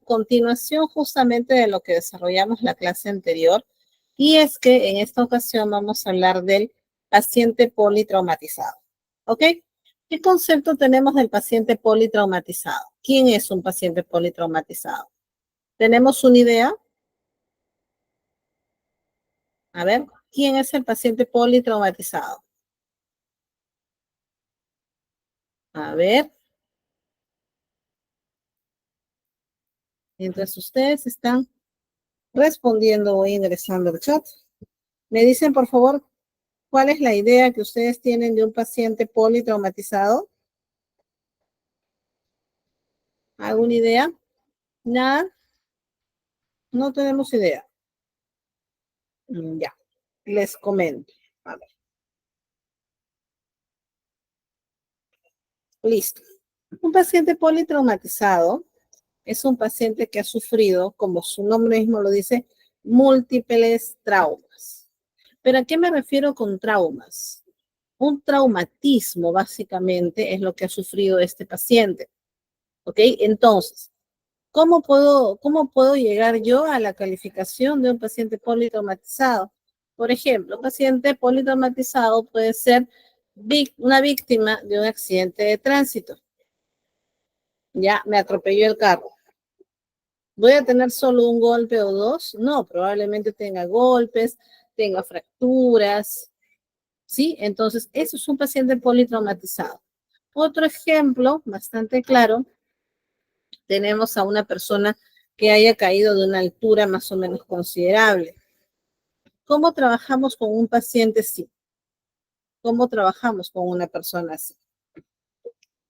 Continuación justamente de lo que desarrollamos la clase anterior, y es que en esta ocasión vamos a hablar del paciente politraumatizado. ¿Ok? ¿Qué concepto tenemos del paciente politraumatizado? ¿Quién es un paciente politraumatizado? ¿Tenemos una idea? A ver, ¿quién es el paciente politraumatizado? A ver, mientras ustedes están respondiendo o ingresando al chat, me dicen por favor, ¿cuál es la idea que ustedes tienen de un paciente politraumatizado? ¿Alguna idea? Nada, no tenemos idea. Ya, les comento. A ver. Listo. Un paciente politraumatizado es un paciente que ha sufrido, como su nombre mismo lo dice, múltiples traumas. ¿Pero a qué me refiero con traumas? Un traumatismo, básicamente, es lo que ha sufrido este paciente. ¿Ok? Entonces, ¿cómo puedo llegar yo a la calificación de un paciente politraumatizado? Por ejemplo, un paciente politraumatizado puede ser una víctima de un accidente de tránsito. Ya, me atropelló el carro. ¿Voy a tener solo un golpe o dos? No, probablemente tenga golpes, tenga fracturas, ¿sí? Entonces, eso es un paciente politraumatizado. Otro ejemplo bastante claro, tenemos a una persona que haya caído de una altura más o menos considerable. ¿Cómo trabajamos con un paciente así? ¿Cómo trabajamos con una persona así?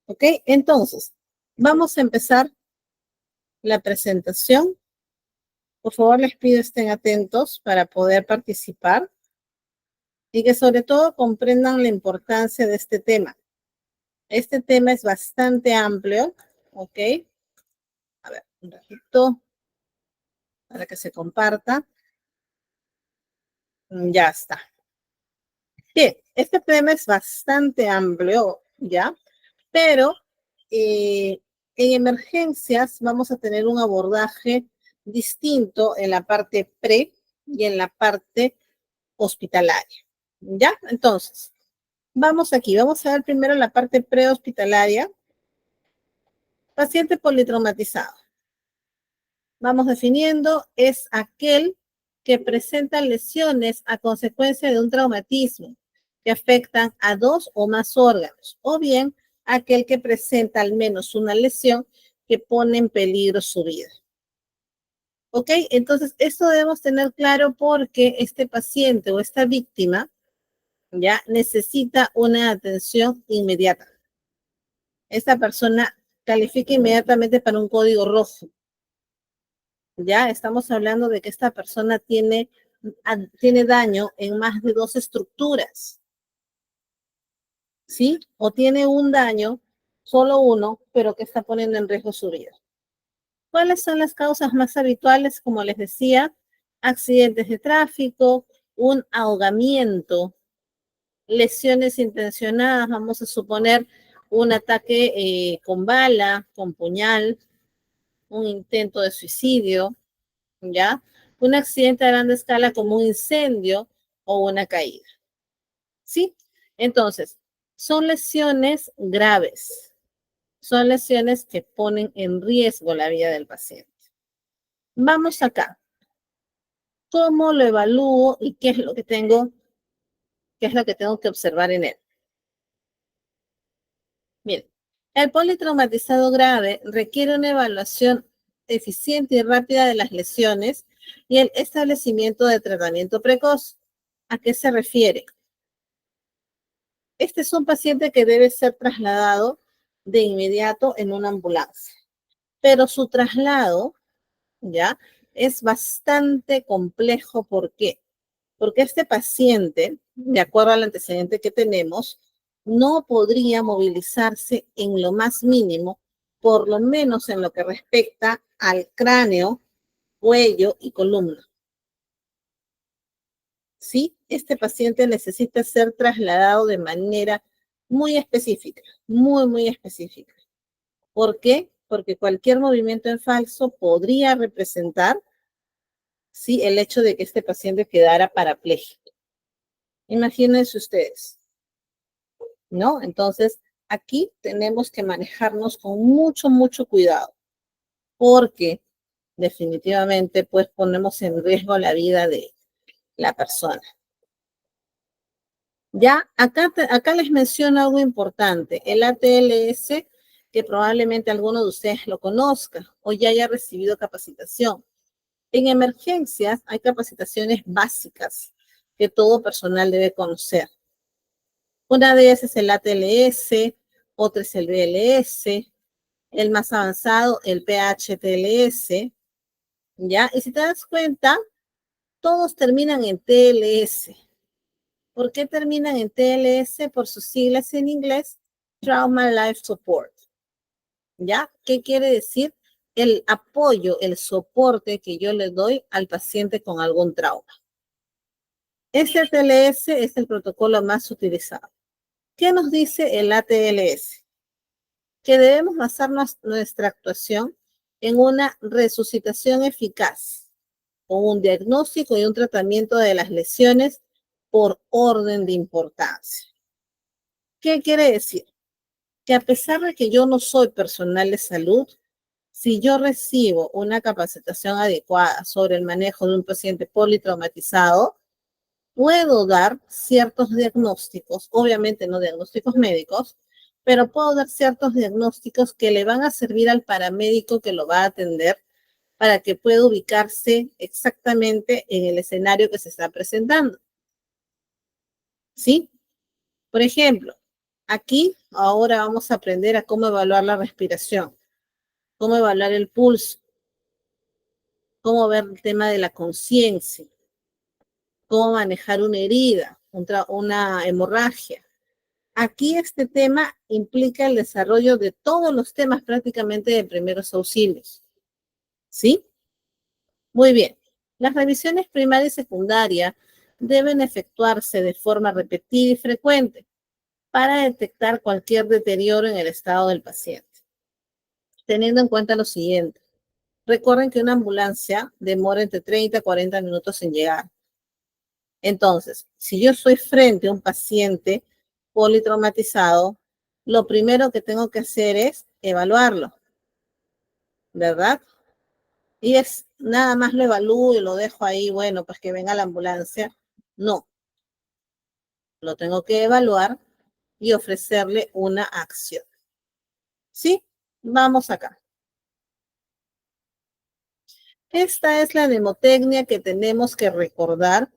¿Ok? Entonces, vamos a empezar la presentación. Por favor, les pido estén atentos para poder participar y que sobre todo comprendan la importancia de este tema. Este tema es bastante amplio, ¿ok? A ver, un ratito para que se comparta. Ya está. Bien, este tema es bastante amplio, ¿ya? Pero en emergencias vamos a tener un abordaje distinto en la parte pre y en la parte hospitalaria, ¿ya? Entonces, vamos aquí, vamos a ver primero la parte prehospitalaria. Paciente politraumatizado. Vamos definiendo, es aquel que presenta lesiones a consecuencia de un traumatismo que afectan a dos o más órganos, o bien aquel que presenta al menos una lesión que pone en peligro su vida. ¿Ok? Entonces, esto debemos tener claro porque este paciente o esta víctima ya necesita una atención inmediata. Esta persona califica inmediatamente para un código rojo. Ya estamos hablando de que esta persona tiene daño en más de dos estructuras, ¿sí? O tiene un daño, solo uno, pero que está poniendo en riesgo su vida. ¿Cuáles son las causas más habituales? Como les decía, accidentes de tráfico, un ahogamiento, lesiones intencionadas, vamos a suponer un ataque con bala, con puñal, un intento de suicidio, ¿ya? Un accidente a gran escala como un incendio o una caída, ¿sí? Entonces, son lesiones graves, son lesiones que ponen en riesgo la vida del paciente. Vamos acá. ¿Cómo lo evalúo y qué es lo que tengo que observar en él? Miren, el politraumatizado grave requiere una evaluación eficiente y rápida de las lesiones y el establecimiento de tratamiento precoz. ¿A qué se refiere? Este es un paciente que debe ser trasladado de inmediato en una ambulancia, pero su traslado, ¿ya? Es bastante complejo. ¿Por qué? Porque este paciente, de acuerdo al antecedente que tenemos, no podría movilizarse en lo más mínimo, por lo menos en lo que respecta al cráneo, cuello y columna. ¿Sí? Este paciente necesita ser trasladado de manera muy específica, muy específica. ¿Por qué? porque cualquier movimiento en falso podría representar, sí, el hecho de que este paciente quedara parapléjico. Imagínense ustedes, ¿no? Entonces, aquí tenemos que manejarnos con mucho, mucho cuidado, porque definitivamente, pues, ponemos en riesgo la vida de la persona. Ya, acá les menciono algo importante, el ATLS, que probablemente alguno de ustedes lo conozca o ya haya recibido capacitación. En emergencias hay capacitaciones básicas que todo personal debe conocer. Una de ellas es el ATLS, otra es el BLS, el más avanzado, el PHTLS, ¿ya? Y si te das cuenta, todos terminan en TLS. ¿Por qué terminan en TLS? Por sus siglas en inglés, Trauma Life Support. ¿Ya? ¿Qué quiere decir? El apoyo, el soporte que yo le doy al paciente con algún trauma. Este TLS es el protocolo más utilizado. ¿Qué nos dice el ATLS? Que debemos basar nuestra actuación en una resucitación eficaz, con un diagnóstico y un tratamiento de las lesiones por orden de importancia. ¿Qué quiere decir? Que a pesar de que yo no soy personal de salud, si yo recibo una capacitación adecuada sobre el manejo de un paciente politraumatizado, puedo dar ciertos diagnósticos, obviamente no diagnósticos médicos, pero puedo dar ciertos diagnósticos que le van a servir al paramédico que lo va a atender para que pueda ubicarse exactamente en el escenario que se está presentando. ¿Sí? Por ejemplo, aquí ahora vamos a aprender a cómo evaluar la respiración, cómo evaluar el pulso, cómo ver el tema de la conciencia, cómo manejar una herida, una hemorragia. Aquí este tema implica el desarrollo de todos los temas prácticamente de primeros auxilios. ¿Sí? Muy bien. Las revisiones primaria y secundaria deben efectuarse de forma repetida y frecuente para detectar cualquier deterioro en el estado del paciente. Teniendo en cuenta lo siguiente. Recuerden que una ambulancia demora entre 30 a 40 minutos en llegar. Entonces, si yo estoy frente a un paciente politraumatizado, lo primero que tengo que hacer es evaluarlo, ¿verdad? Y es nada más lo evalúo y lo dejo ahí, bueno, pues que venga la ambulancia. No, lo tengo que evaluar y ofrecerle una acción. ¿Sí? Vamos acá. Esta es la mnemotecnia que tenemos que recordar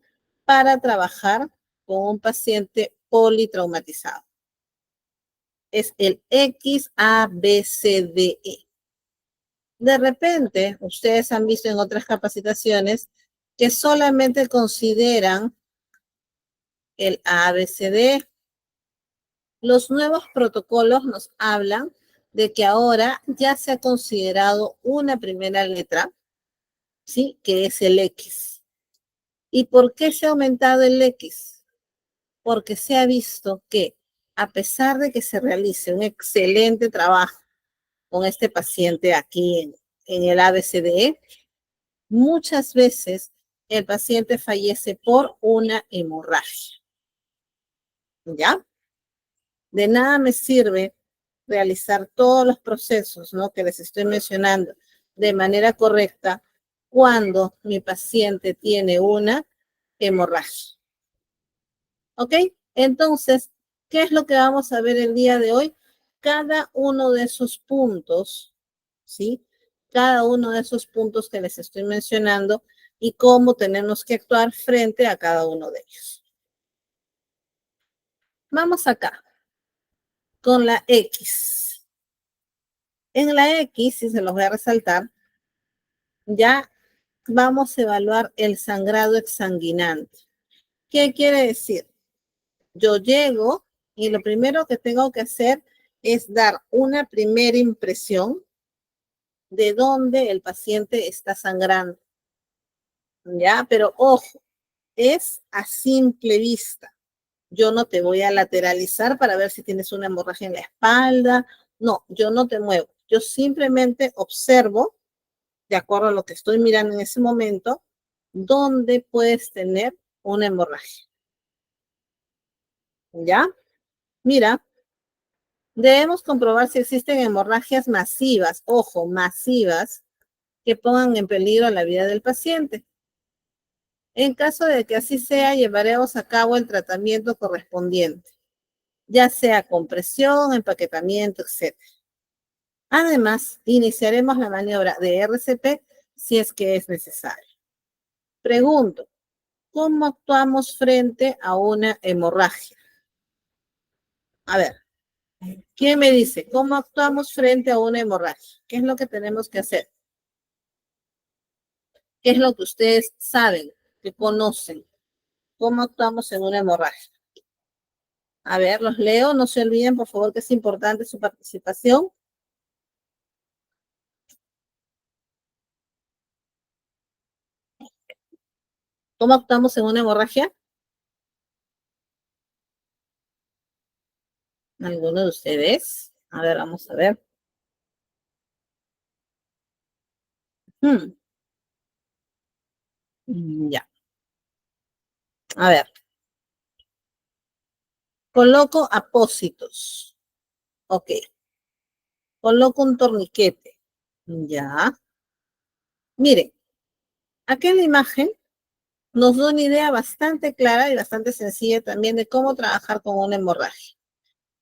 para trabajar con un paciente politraumatizado. Es el XABCDE. De repente, ustedes han visto en otras capacitaciones que solamente consideran el ABCD. Los nuevos protocolos nos hablan de que ahora ya se ha considerado una primera letra, ¿sí? Que es el X. ¿Y por qué se ha aumentado el X? Porque se ha visto que a pesar de que se realice un excelente trabajo con este paciente aquí en el ABCDE, muchas veces el paciente fallece por una hemorragia. ¿Ya? De nada me sirve realizar todos los procesos, ¿no?, que les estoy mencionando de manera correcta cuando mi paciente tiene una hemorragia. ¿Ok? Entonces, ¿qué es lo que vamos a ver el día de hoy? Cada uno de esos puntos, ¿sí? Cada uno de esos puntos que les estoy mencionando y cómo tenemos que actuar frente a cada uno de ellos. Vamos acá, con la X. En la X, si se los voy a resaltar, ya vamos a evaluar el sangrado exsanguinante. ¿Qué quiere decir? Yo llego y lo primero que tengo que hacer es dar una primera impresión de dónde el paciente está sangrando. ¿Ya? Pero ojo, es a simple vista. Yo no te voy a lateralizar para ver si tienes una hemorragia en la espalda. No, yo no te muevo. Yo simplemente observo, de acuerdo a lo que estoy mirando en ese momento, dónde puedes tener una hemorragia. ¿Ya? Mira, debemos comprobar si existen hemorragias masivas, ojo, masivas, que pongan en peligro la vida del paciente. En caso de que así sea, llevaremos a cabo el tratamiento correspondiente, ya sea compresión, empaquetamiento, etc. Además, iniciaremos la maniobra de RCP si es que es necesario. Pregunto, ¿cómo actuamos frente a una hemorragia? A ver, ¿quién me dice cómo actuamos frente a una hemorragia? ¿Qué es lo que tenemos que hacer? ¿Qué es lo que ustedes saben, que conocen? ¿Cómo actuamos en una hemorragia? A ver, los leo, no se olviden, por favor, que es importante su participación. ¿Cómo actuamos en una hemorragia? ¿Alguno de ustedes? A ver, vamos a ver. Hmm, ya. A ver. Coloco apósitos. Ok. Coloco un torniquete. Ya. Miren, aquí en la imagen nos da una idea bastante clara y bastante sencilla también de cómo trabajar con una hemorragia.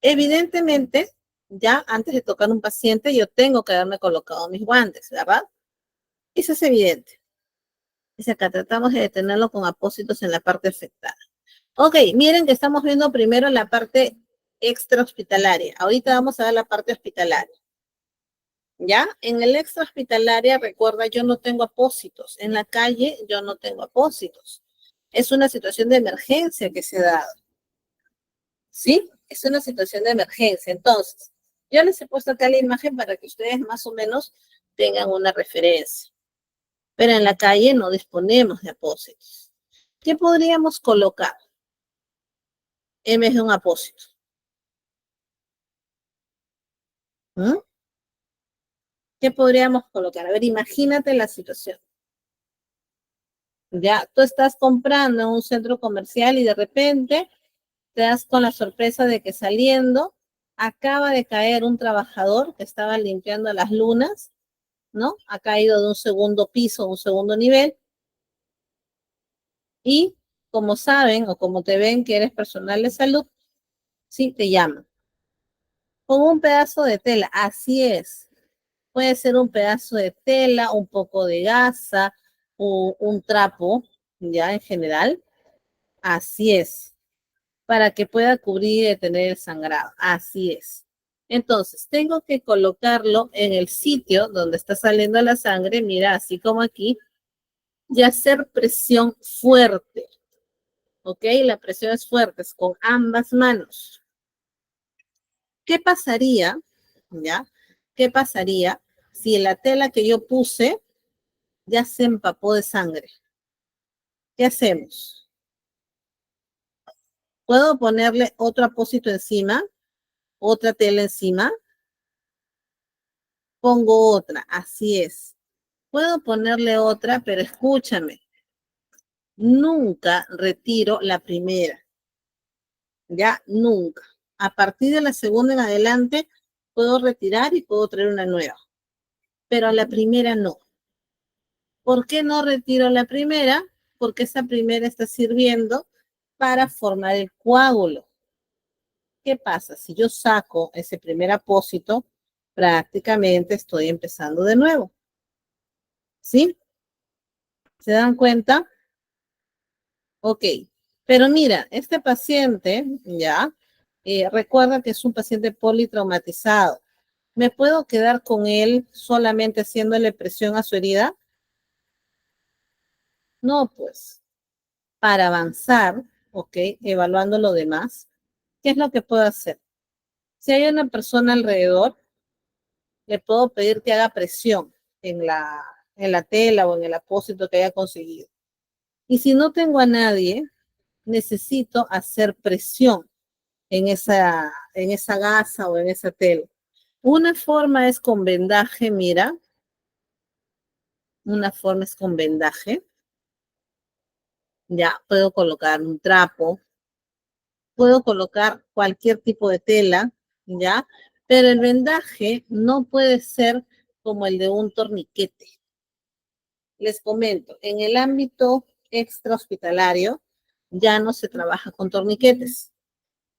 Evidentemente, ya antes de tocar un paciente, yo tengo que haberme colocado mis guantes, ¿verdad? Eso es evidente. Dice acá, tratamos de detenerlo con apósitos en la parte afectada. Ok, miren que estamos viendo primero la parte extrahospitalaria. Ahorita vamos a ver la parte hospitalaria. ¿Ya? En el extrahospitalaria, recuerda, yo no tengo apósitos. En la calle, yo no tengo apósitos. Es una situación de emergencia que se ha dado. ¿Sí? Es una situación de emergencia. Entonces, yo les he puesto acá la imagen para que ustedes más o menos tengan una referencia. Pero en la calle no disponemos de apósitos. ¿Qué podríamos colocar en vez de un apósito? ¿Mm? ¿Qué podríamos colocar? A ver, imagínate la situación. Ya, tú estás comprando en un centro comercial y de repente te das con la sorpresa de que saliendo acaba de caer un trabajador que estaba limpiando las lunas, ¿no? Ha caído de un segundo piso, un segundo nivel, y como saben o como te ven que eres personal de salud, sí, te llaman. Con un pedazo de tela, así es. Puede ser un pedazo de tela, un poco de gasa, o un trapo, ya en general. Así es, para que pueda cubrir y detener el sangrado. Así es. Entonces, tengo que colocarlo en el sitio donde está saliendo la sangre, mira, así como aquí, y hacer presión fuerte. ¿Ok? La presión es fuerte, es con ambas manos. ¿Qué pasaría, ya? ¿Qué pasaría si la tela que yo puse ya se empapó de sangre? ¿Qué hacemos? ¿Puedo ponerle otro apósito encima? ¿Otra tela encima? Pongo otra, así es. Puedo ponerle otra, pero escúchame, nunca retiro la primera, ya nunca. A partir de la segunda en adelante, puedo retirar y puedo traer una nueva, pero a la primera no. ¿Por qué no retiro la primera? Porque esa primera está sirviendo para formar el coágulo. ¿Qué pasa? Si yo saco ese primer apósito, prácticamente estoy empezando de nuevo. ¿Sí? ¿Se dan cuenta? Ok. Pero mira, este paciente, ya, recuerda que es un paciente politraumatizado. ¿Me puedo quedar con él solamente haciéndole presión a su herida? No, pues, para avanzar, ok, evaluando lo demás, ¿qué es lo que puedo hacer? Si hay una persona alrededor, le puedo pedir que haga presión en la tela o en el apósito que haya conseguido. Y si no tengo a nadie, necesito hacer presión en esa gasa o en esa tela. Una forma es con vendaje, mira. Una forma es con vendaje. Ya, puedo colocar un trapo, puedo colocar cualquier tipo de tela, ¿ya? Pero el vendaje no puede ser como el de un torniquete. Les comento, en el ámbito extrahospitalario ya no se trabaja con torniquetes.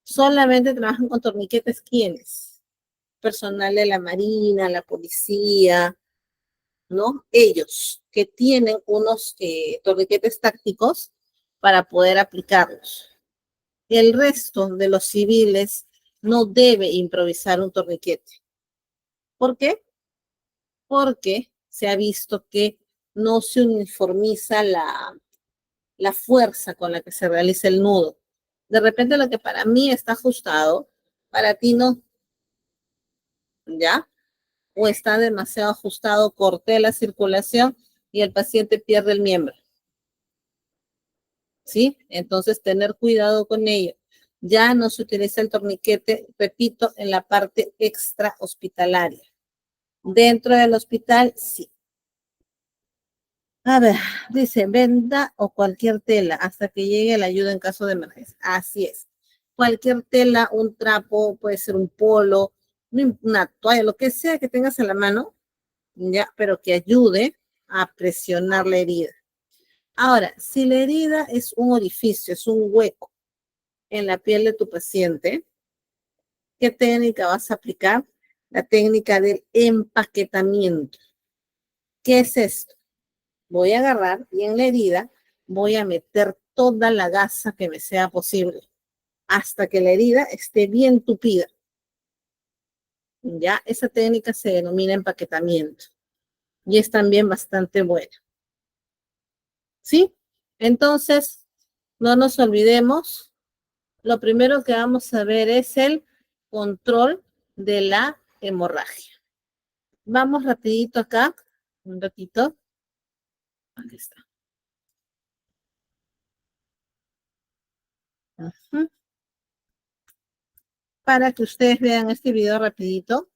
Solamente trabajan con torniquetes ¿quiénes? Personal de la Marina, la policía, ¿no? Ellos que tienen unos torniquetes tácticos para poder aplicarlos. El resto de los civiles no debe improvisar un torniquete. ¿Por qué? Porque se ha visto que no se uniformiza la fuerza con la que se realiza el nudo. De repente lo que para mí está ajustado, para ti no, ¿ya? O está demasiado ajustado, corté la circulación y el paciente pierde el miembro. ¿Sí? Entonces, tener cuidado con ello. Ya no se utiliza el torniquete, repito, en la parte extra hospitalaria. Dentro del hospital, sí. A ver, dice, venda o cualquier tela hasta que llegue la ayuda en caso de emergencia. Así es. Cualquier tela, un trapo, puede ser un polo, una toalla, lo que sea que tengas en la mano, ya, pero que ayude a presionar la herida. Ahora, si la herida es un orificio, es un hueco en la piel de tu paciente, ¿qué técnica vas a aplicar? La técnica del empaquetamiento. ¿Qué es esto? Voy a agarrar y en la herida voy a meter toda la gasa que me sea posible hasta que la herida esté bien tupida. Ya, esa técnica se denomina empaquetamiento y es también bastante buena. ¿Sí? Entonces, no nos olvidemos, lo primero que vamos a ver es el control de la hemorragia. Vamos rapidito acá, un ratito. Aquí está. Uh-huh. Para que ustedes vean este video rapidito.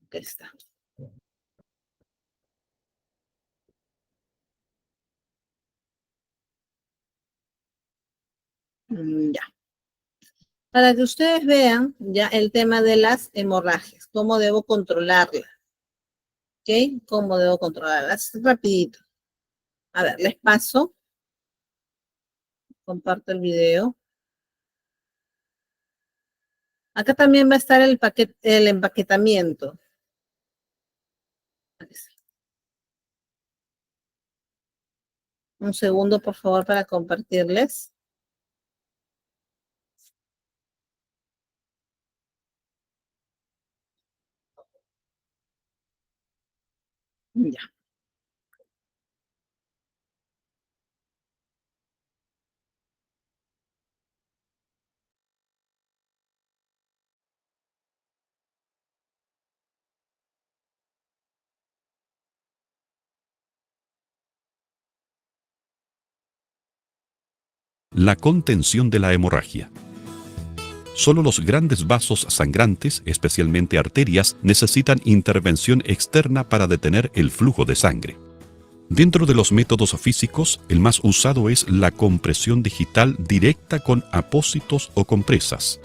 Aquí está. Ya. Para que ustedes vean ya el tema de las hemorragias, cómo debo controlarlas. ¿Ok? Cómo debo controlarlas. Rapidito. A ver, les paso. Comparto el video. Acá también va a estar el empaquetamiento. Un segundo, por favor, para compartirles. Ya. La contención de la hemorragia. Solo los grandes vasos sangrantes, especialmente arterias, necesitan intervención externa para detener el flujo de sangre. Dentro de los métodos físicos, el más usado es la compresión digital directa con apósitos o compresas.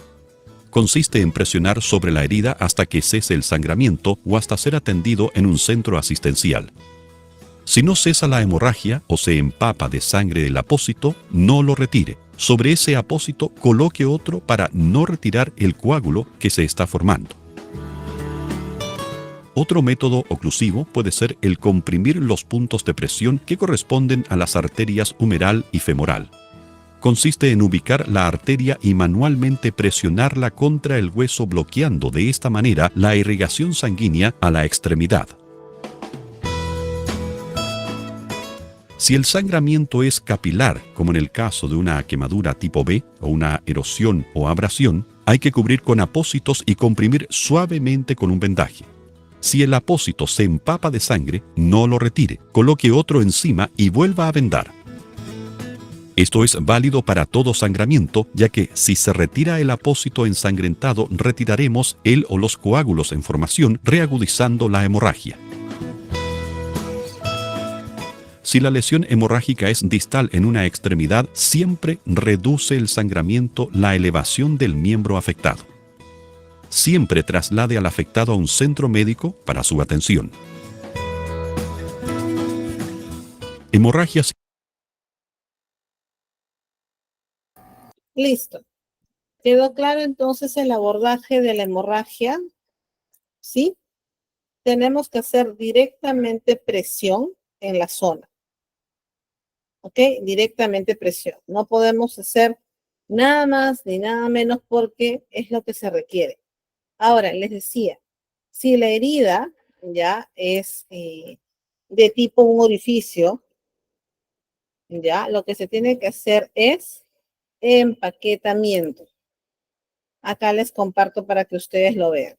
Consiste en presionar sobre la herida hasta que cese el sangramiento o hasta ser atendido en un centro asistencial. Si no cesa la hemorragia o se empapa de sangre el apósito, no lo retire. Sobre ese apósito coloque otro para no retirar el coágulo que se está formando. Otro método oclusivo puede ser el comprimir los puntos de presión que corresponden a las arterias humeral y femoral. Consiste en ubicar la arteria y manualmente presionarla contra el hueso, bloqueando de esta manera la irrigación sanguínea a la extremidad. Si el sangramiento es capilar, como en el caso de una quemadura tipo B o una erosión o abrasión, hay que cubrir con apósitos y comprimir suavemente con un vendaje. Si el apósito se empapa de sangre, no lo retire, coloque otro encima y vuelva a vendar. Esto es válido para todo sangramiento, ya que si se retira el apósito ensangrentado, retiraremos el o los coágulos en formación, reagudizando la hemorragia. Si la lesión hemorrágica es distal en una extremidad, siempre reduce el sangramiento la elevación del miembro afectado. Siempre traslade al afectado a un centro médico para su atención. Hemorragias. Listo. ¿Quedó claro entonces el abordaje de la hemorragia? ¿Sí? Tenemos que hacer directamente presión en la zona. ¿Ok? Directamente presión. No podemos hacer nada más ni nada menos porque es lo que se requiere. Ahora, les decía, si la herida ya es de tipo un orificio, ya lo que se tiene que hacer es empaquetamiento. Acá les comparto para que ustedes lo vean.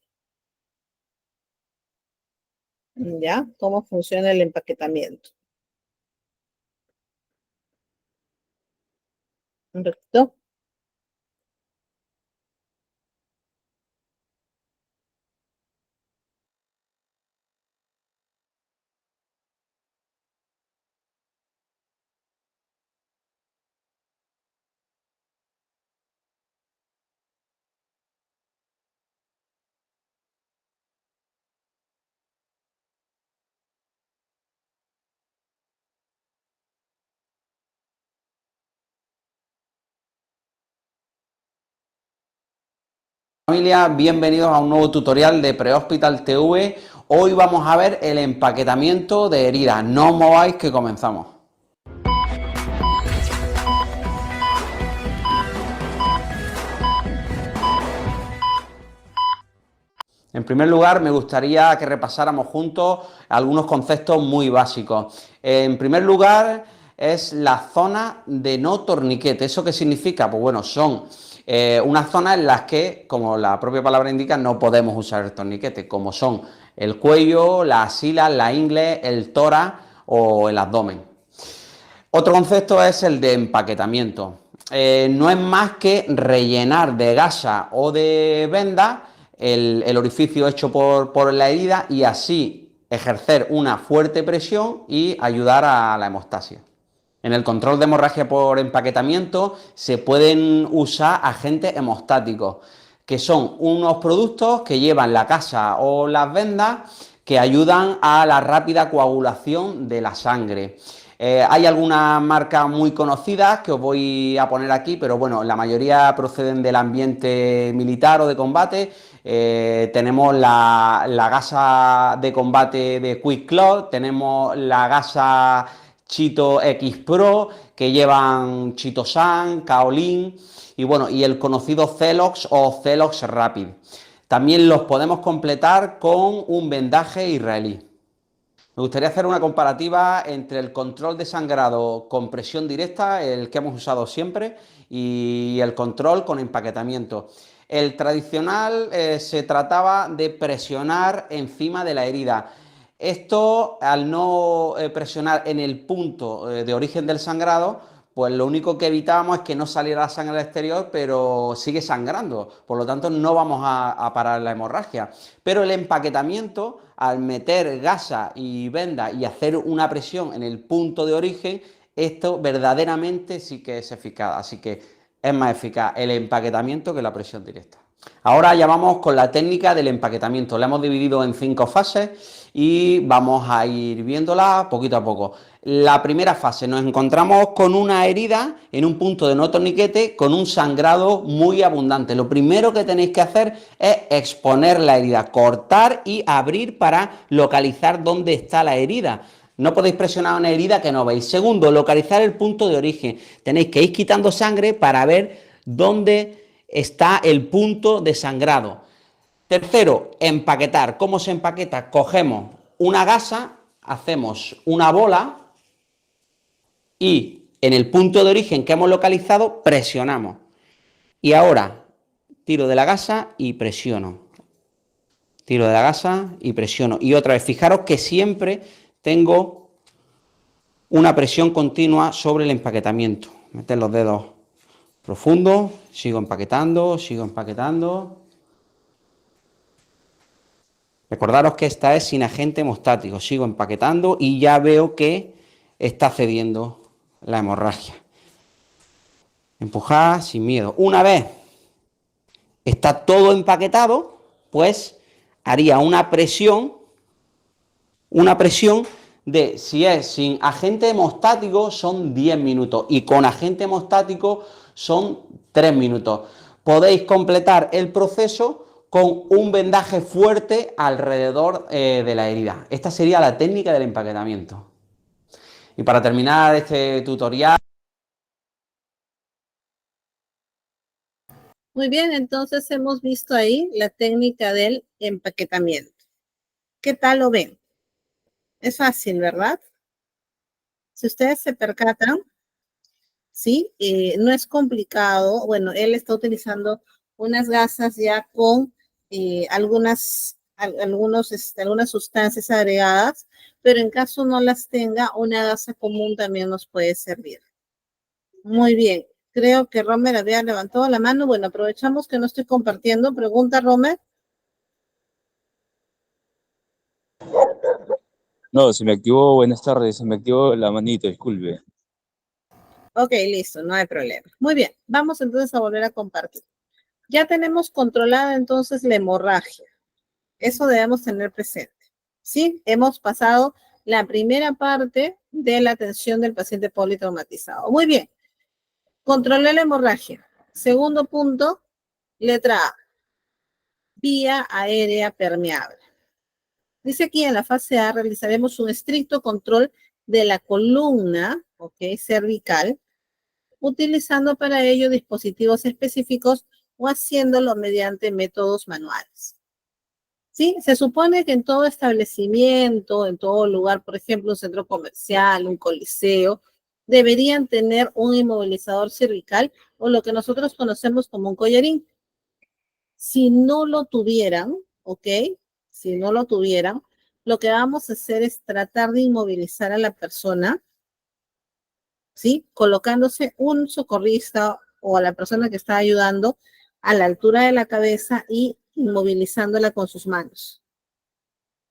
¿Ya? ¿Cómo funciona el empaquetamiento? ¿Correcto? Familia, bienvenidos a un nuevo tutorial de Prehospital TV. Hoy vamos a ver el empaquetamiento de heridas. No os mováis que comenzamos. En primer lugar, me gustaría que repasáramos juntos algunos conceptos muy básicos. En primer lugar, es la zona de no torniquete. ¿Eso qué significa? Pues bueno, son unas zonas en las que, como la propia palabra indica, no podemos usar el torniquete, como son el cuello, las axilas, la ingle, el tórax o el abdomen. Otro concepto es el de empaquetamiento. No es más que rellenar de gasa o de venda el orificio hecho por la herida y así ejercer una fuerte presión y ayudar a la hemostasia. En el control de hemorragia por empaquetamiento se pueden usar agentes hemostáticos, que son unos productos que llevan la gasa o las vendas que ayudan a la rápida coagulación de la sangre. Hay algunas marcas muy conocidas que os voy a poner aquí, pero bueno, la mayoría proceden del ambiente militar o de combate. Tenemos la gasa de combate de Quick Clot, tenemos la gasa Chito X Pro, que llevan Chitosan, Kaolin y bueno, y el conocido Celox o Celox Rapid. También los podemos completar con un vendaje israelí. Me gustaría hacer una comparativa entre el control de sangrado con presión directa, el que hemos usado siempre, y el control con empaquetamiento. El tradicional se trataba de presionar encima de la herida. Esto, al no presionar en el punto de origen del sangrado, pues lo único que evitábamos es que no saliera la sangre al exterior, pero sigue sangrando. Por lo tanto, no vamos a parar la hemorragia. Pero el empaquetamiento, al meter gasa y venda y hacer una presión en el punto de origen, esto verdaderamente sí que es eficaz. Así que es más eficaz el empaquetamiento que la presión directa. Ahora ya vamos con la técnica del empaquetamiento. La hemos dividido en 5 fases y vamos a ir viéndola poquito a poco. La primera fase, nos encontramos con una herida en un punto de no torniquete con un sangrado muy abundante. Lo primero que tenéis que hacer es exponer la herida, cortar y abrir para localizar dónde está la herida. No podéis presionar una herida que no veis. Segundo, localizar el punto de origen. Tenéis que ir quitando sangre para ver dónde está el punto de sangrado. Tercero, empaquetar. ¿Cómo se empaqueta? Cogemos una gasa, hacemos una bola y en el punto de origen que hemos localizado presionamos. Y ahora tiro de la gasa y presiono. Tiro de la gasa y presiono. Y otra vez, fijaros que siempre tengo una presión continua sobre el empaquetamiento. Meter los dedos profundos, sigo empaquetando, sigo empaquetando. Recordaros que esta es sin agente hemostático, sigo empaquetando y ya veo que está cediendo la hemorragia. Empujad sin miedo. Una vez está todo empaquetado, pues haría una presión de, si es sin agente hemostático, son 10 minutos y con agente hemostático son 3 minutos. Podéis completar el proceso con un vendaje fuerte alrededor de la herida. Esta sería la técnica del empaquetamiento. Y para terminar este tutorial... Muy bien, entonces hemos visto ahí la técnica del empaquetamiento. ¿Qué tal lo ven? Es fácil, ¿verdad? Si ustedes se percatan, ¿sí? No es complicado. Bueno, él está utilizando unas gasas ya con algunas sustancias agregadas, pero en caso no las tenga, una gasa común también nos puede servir. Muy bien. Creo que Romer había levantado la mano. Bueno, aprovechamos que no estoy compartiendo. Pregunta, Romer. No, se me activó, buenas tardes, se me activó la manito, disculpe. Ok, listo, no hay problema. Muy bien, vamos entonces a volver a compartir. Ya tenemos controlada entonces la hemorragia. Eso debemos tener presente. ¿Sí? Hemos pasado la primera parte de la atención del paciente politraumatizado. Muy bien. Controlé la hemorragia. Segundo punto, letra A. Vía aérea permeable. Dice aquí en la fase A realizaremos un estricto control de la columna, ok, cervical, utilizando para ello dispositivos específicos o haciéndolo mediante métodos manuales. ¿Sí? Se supone que en todo establecimiento, en todo lugar, por ejemplo, un centro comercial, un coliseo, deberían tener un inmovilizador cervical o lo que nosotros conocemos como un collarín. Si no lo tuvieran, ¿ok? Si no lo tuvieran, lo que vamos a hacer es tratar de inmovilizar a la persona, ¿sí? Colocándose un socorrista o a la persona que está ayudando a la altura de la cabeza y inmovilizándola con sus manos.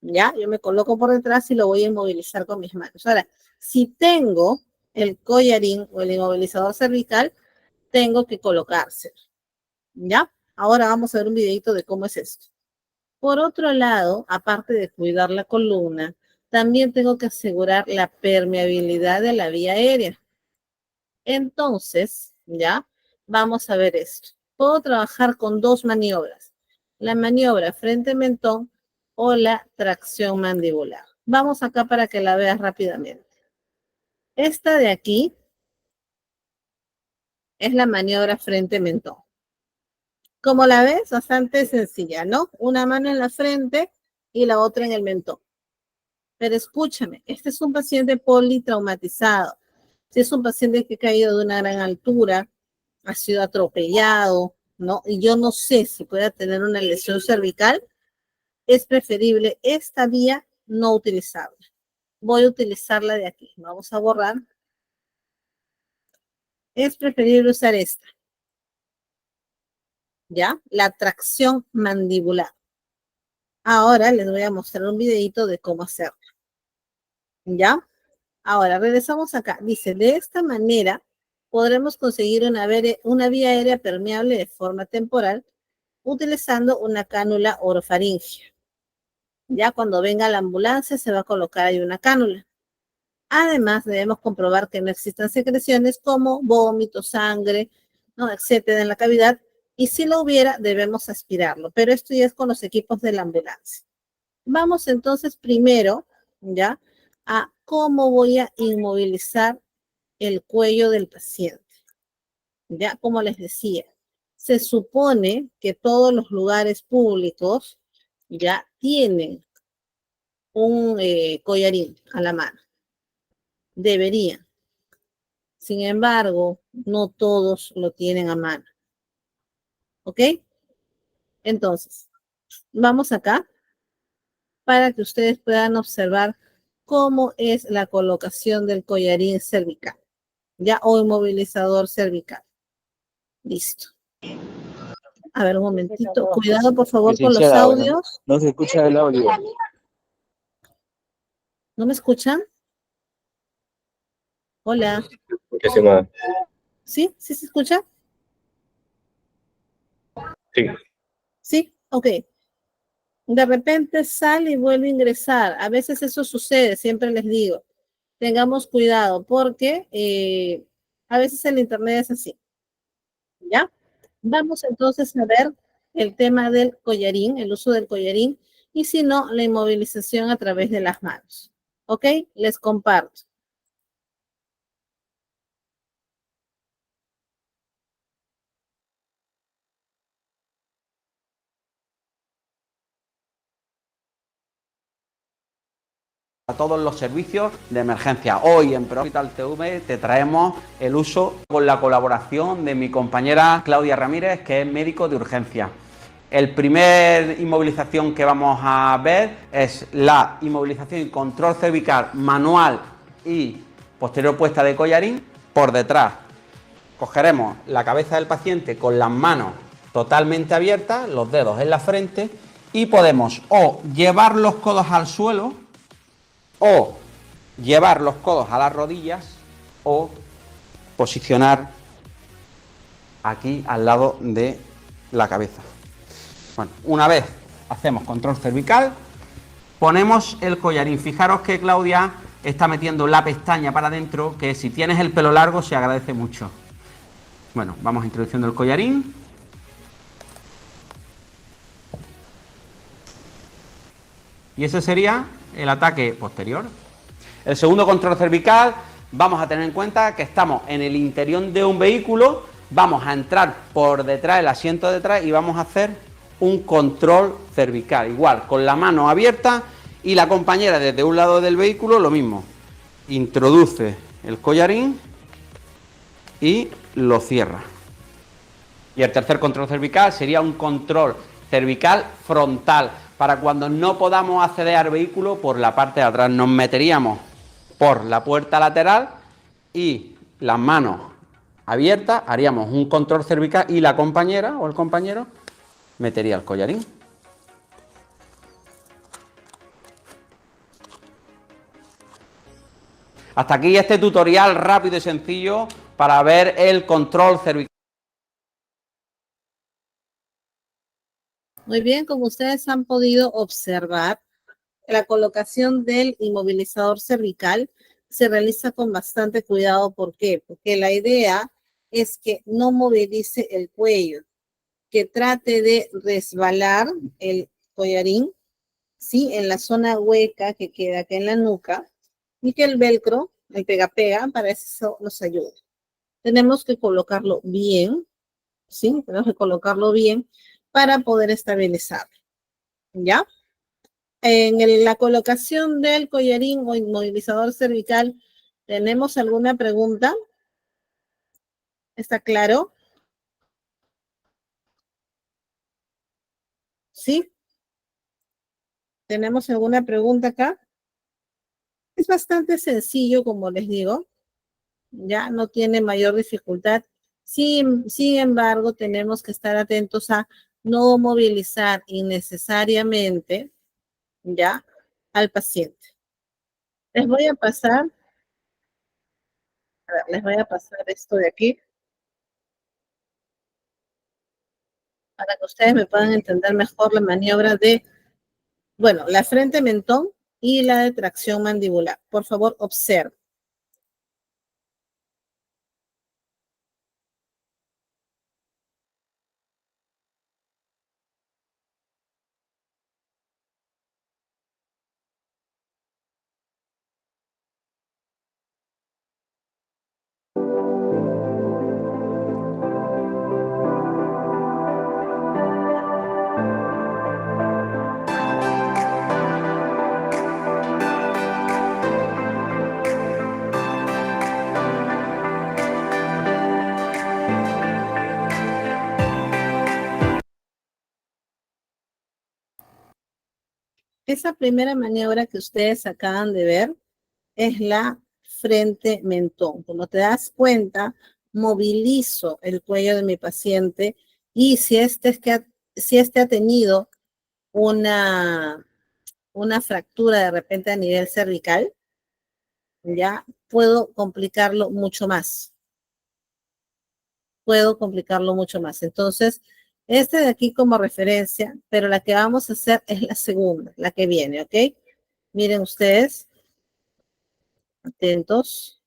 ¿Ya? Yo me coloco por detrás y lo voy a inmovilizar con mis manos. Ahora, si tengo el collarín o el inmovilizador cervical, tengo que colocarse. ¿Ya? Ahora vamos a ver un videito de cómo es esto. Por otro lado, aparte de cuidar la columna, también tengo que asegurar la permeabilidad de la vía aérea. Entonces, ¿ya? Vamos a ver esto. Puedo trabajar con dos maniobras. La maniobra frente-mentón o la tracción mandibular. Vamos acá para que la veas rápidamente. Esta de aquí es la maniobra frente-mentón. Como la ves, bastante sencilla, ¿no? Una mano en la frente y la otra en el mentón. Pero escúchame, este es un paciente politraumatizado. Si es un paciente que ha caído de una gran altura, ha sido atropellado, ¿no? Y yo no sé si pueda tener una lesión cervical, es preferible esta vía no utilizarla. Voy a utilizarla de aquí. Vamos a borrar. Es preferible usar esta. ¿Ya? La tracción mandibular. Ahora les voy a mostrar un videito de cómo hacerlo. ¿Ya? Ahora, regresamos acá. Dice, de esta manera podremos conseguir una vía aérea permeable de forma temporal utilizando una cánula orofaringea. Ya cuando venga la ambulancia se va a colocar ahí una cánula. Además, debemos comprobar que no existan secreciones como vómito, sangre, ¿no? Etcétera, en la cavidad. Y si lo hubiera, debemos aspirarlo. Pero esto ya es con los equipos de la ambulancia. Vamos entonces primero, ¿ya? A cómo voy a inmovilizar el cuello del paciente. Ya, como les decía, se supone que todos los lugares públicos ya tienen un collarín a la mano. Deberían. Sin embargo, no todos lo tienen a mano. ¿Ok? Entonces, vamos acá para que ustedes puedan observar cómo es la colocación del collarín cervical. ya, o inmovilizador cervical. Listo. A ver, un momentito. Cuidado, por favor, con los Licenciada, audios. no se escucha el audio. ¿No me escuchan? Hola. ¿Qué se llama? ¿Sí? ¿Sí se escucha? Sí. Sí, ok. De repente sale y vuelve a ingresar. A veces eso sucede, siempre les digo. Tengamos cuidado porque a veces el internet es así. ¿Ya? Vamos entonces a ver el tema del collarín, el uso del collarín, y si no, la inmovilización a través de las manos. ¿Ok? Les comparto. A todos los servicios de emergencia. Hoy en ProHospital TV te traemos el uso con la colaboración de mi compañera Claudia Ramírez, que es médico de urgencia. El primer inmovilización que vamos a ver es la inmovilización y control cervical manual y posterior puesta de collarín por detrás. Cogeremos la cabeza del paciente con las manos totalmente abiertas, los dedos en la frente, y podemos o llevar los codos al suelo o llevar los codos a las rodillas o posicionar aquí al lado de la cabeza. Bueno, una vez hacemos control cervical, ponemos el collarín. Fijaros que Claudia está metiendo la pestaña para adentro, que si tienes el pelo largo se agradece mucho. Bueno, vamos introduciendo el collarín. Y ese sería el ataque posterior. El segundo control cervical, vamos a tener en cuenta que estamos en el interior de un vehículo, vamos a entrar por detrás, el asiento de detrás, y vamos a hacer un control cervical. Igual, con la mano abierta y la compañera desde un lado del vehículo, lo mismo. Introduce el collarín y lo cierra. Y el tercer control cervical sería un control cervical frontal, para cuando no podamos acceder al vehículo por la parte de atrás. Nos meteríamos por la puerta lateral y las manos abiertas, haríamos un control cervical y la compañera o el compañero metería el collarín. Hasta aquí este tutorial rápido y sencillo para ver el control cervical. Muy bien, como ustedes han podido observar, la colocación del inmovilizador cervical se realiza con bastante cuidado. ¿Por qué? Porque la idea es que no movilice el cuello, que trate de resbalar el collarín, ¿sí? En la zona hueca que queda acá en la nuca, y que el velcro, el pega-pega, para eso nos ayuda. Tenemos que colocarlo bien, ¿sí? Tenemos que colocarlo bien para poder estabilizarlo, ¿ya? La colocación del collarín o inmovilizador cervical, ¿tenemos alguna pregunta? ¿Está claro? ¿Sí? ¿Tenemos alguna pregunta acá? Es bastante sencillo, como les digo, ya no tiene mayor dificultad. Sin embargo, tenemos que estar atentos a no movilizar innecesariamente, ya, al paciente. Les voy a pasar, les voy a pasar esto de aquí para que ustedes me puedan entender mejor la maniobra de, bueno, la frente mentón y la de tracción mandibular. Por favor, observen. Esa primera maniobra que ustedes acaban de ver es la frente, mentón. Como te das cuenta, movilizo el cuello de mi paciente y si este ha tenido una fractura de repente a nivel cervical, ya puedo complicarlo mucho más. Entonces, este de aquí como referencia, pero la que vamos a hacer es la segunda, la que viene, ¿ok? Miren ustedes, atentos.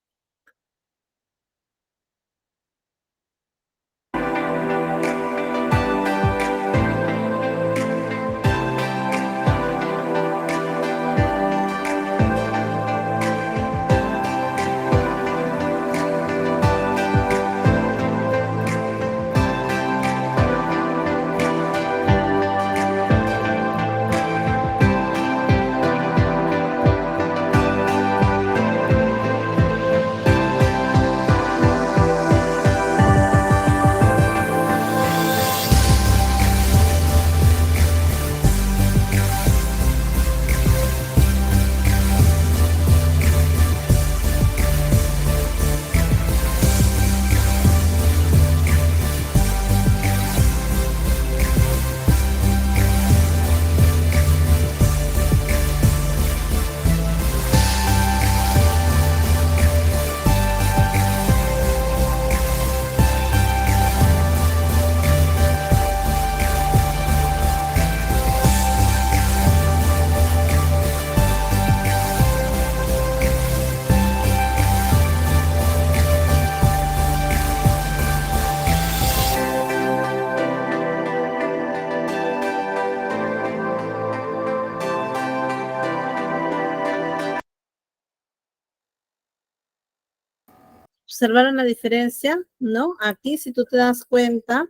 ¿Observaron la diferencia? ¿No? Aquí, si tú te das cuenta,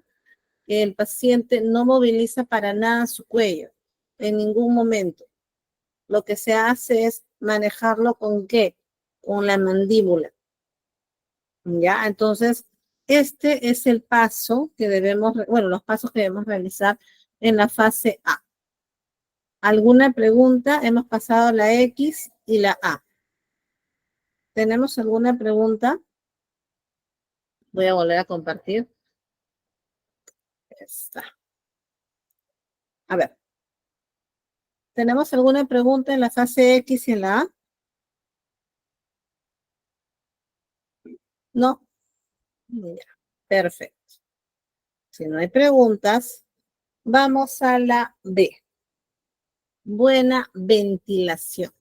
el paciente no moviliza para nada su cuello, en ningún momento. Lo que se hace es manejarlo ¿con qué? Con la mandíbula. ¿Ya? Entonces, este es el paso que debemos, bueno, los pasos que debemos realizar en la fase A. ¿Alguna pregunta? Hemos pasado la X y la A. ¿Tenemos alguna pregunta? Voy a volver a compartir. Está. A ver. ¿Tenemos alguna pregunta en la fase X y en la A? No. Ya, perfecto. Si no hay preguntas, vamos a la B. Buena ventilación.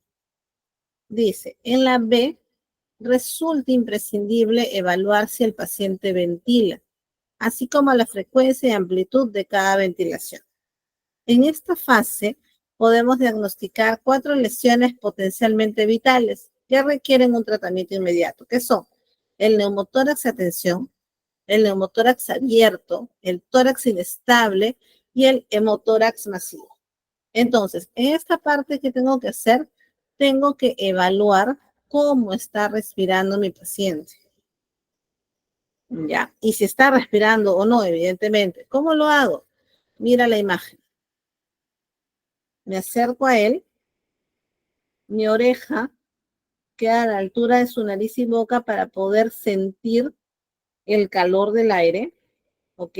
Dice, en la B, resulta imprescindible evaluar si el paciente ventila, así como la frecuencia y amplitud de cada ventilación. En esta fase, podemos diagnosticar 4 lesiones potencialmente vitales que requieren un tratamiento inmediato, que son el neumotórax a tensión, el neumotórax abierto, el tórax inestable y el hemotórax masivo. Entonces, en esta parte que tengo que hacer, tengo que evaluar cómo está respirando mi paciente. ¿Ya? Y si está respirando o no, evidentemente. ¿Cómo lo hago? Mira la imagen. Me acerco a él, mi oreja queda a la altura de su nariz y boca para poder sentir el calor del aire, ¿ok?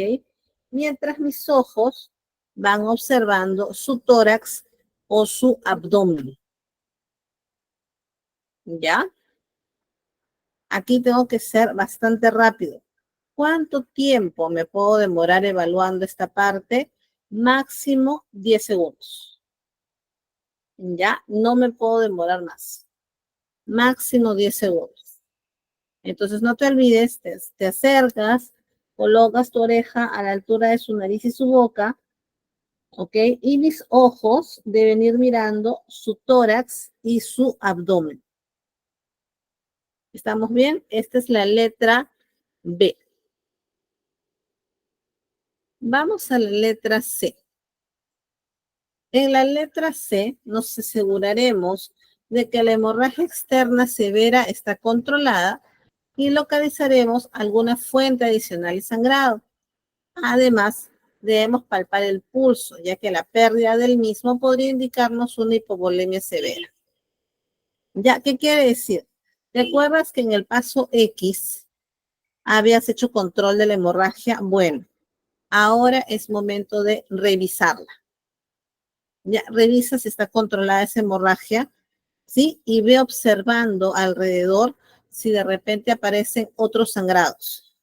Mientras mis ojos van observando su tórax o su abdomen. ¿Ya? Aquí tengo que ser bastante rápido. ¿Cuánto tiempo me puedo demorar evaluando esta parte? Máximo 10 segundos. ¿Ya? No me puedo demorar más. Máximo 10 segundos. Entonces no te olvides, te acercas, colocas tu oreja a la altura de su nariz y su boca, ¿ok? Y mis ojos deben ir mirando su tórax y su abdomen. ¿Estamos bien? Esta es la letra B. Vamos a la letra C. En la letra C nos aseguraremos de que la hemorragia externa severa está controlada y localizaremos alguna fuente adicional de sangrado. Además, debemos palpar el pulso, ya que la pérdida del mismo podría indicarnos una hipovolemia severa. ¿Ya? ¿Qué quiere decir? ¿Te acuerdas que en el paso X habías hecho control de la hemorragia? Bueno, ahora es momento de revisarla. Ya, revisa si está controlada esa hemorragia, ¿sí? Y ve observando alrededor si de repente aparecen otros sangrados.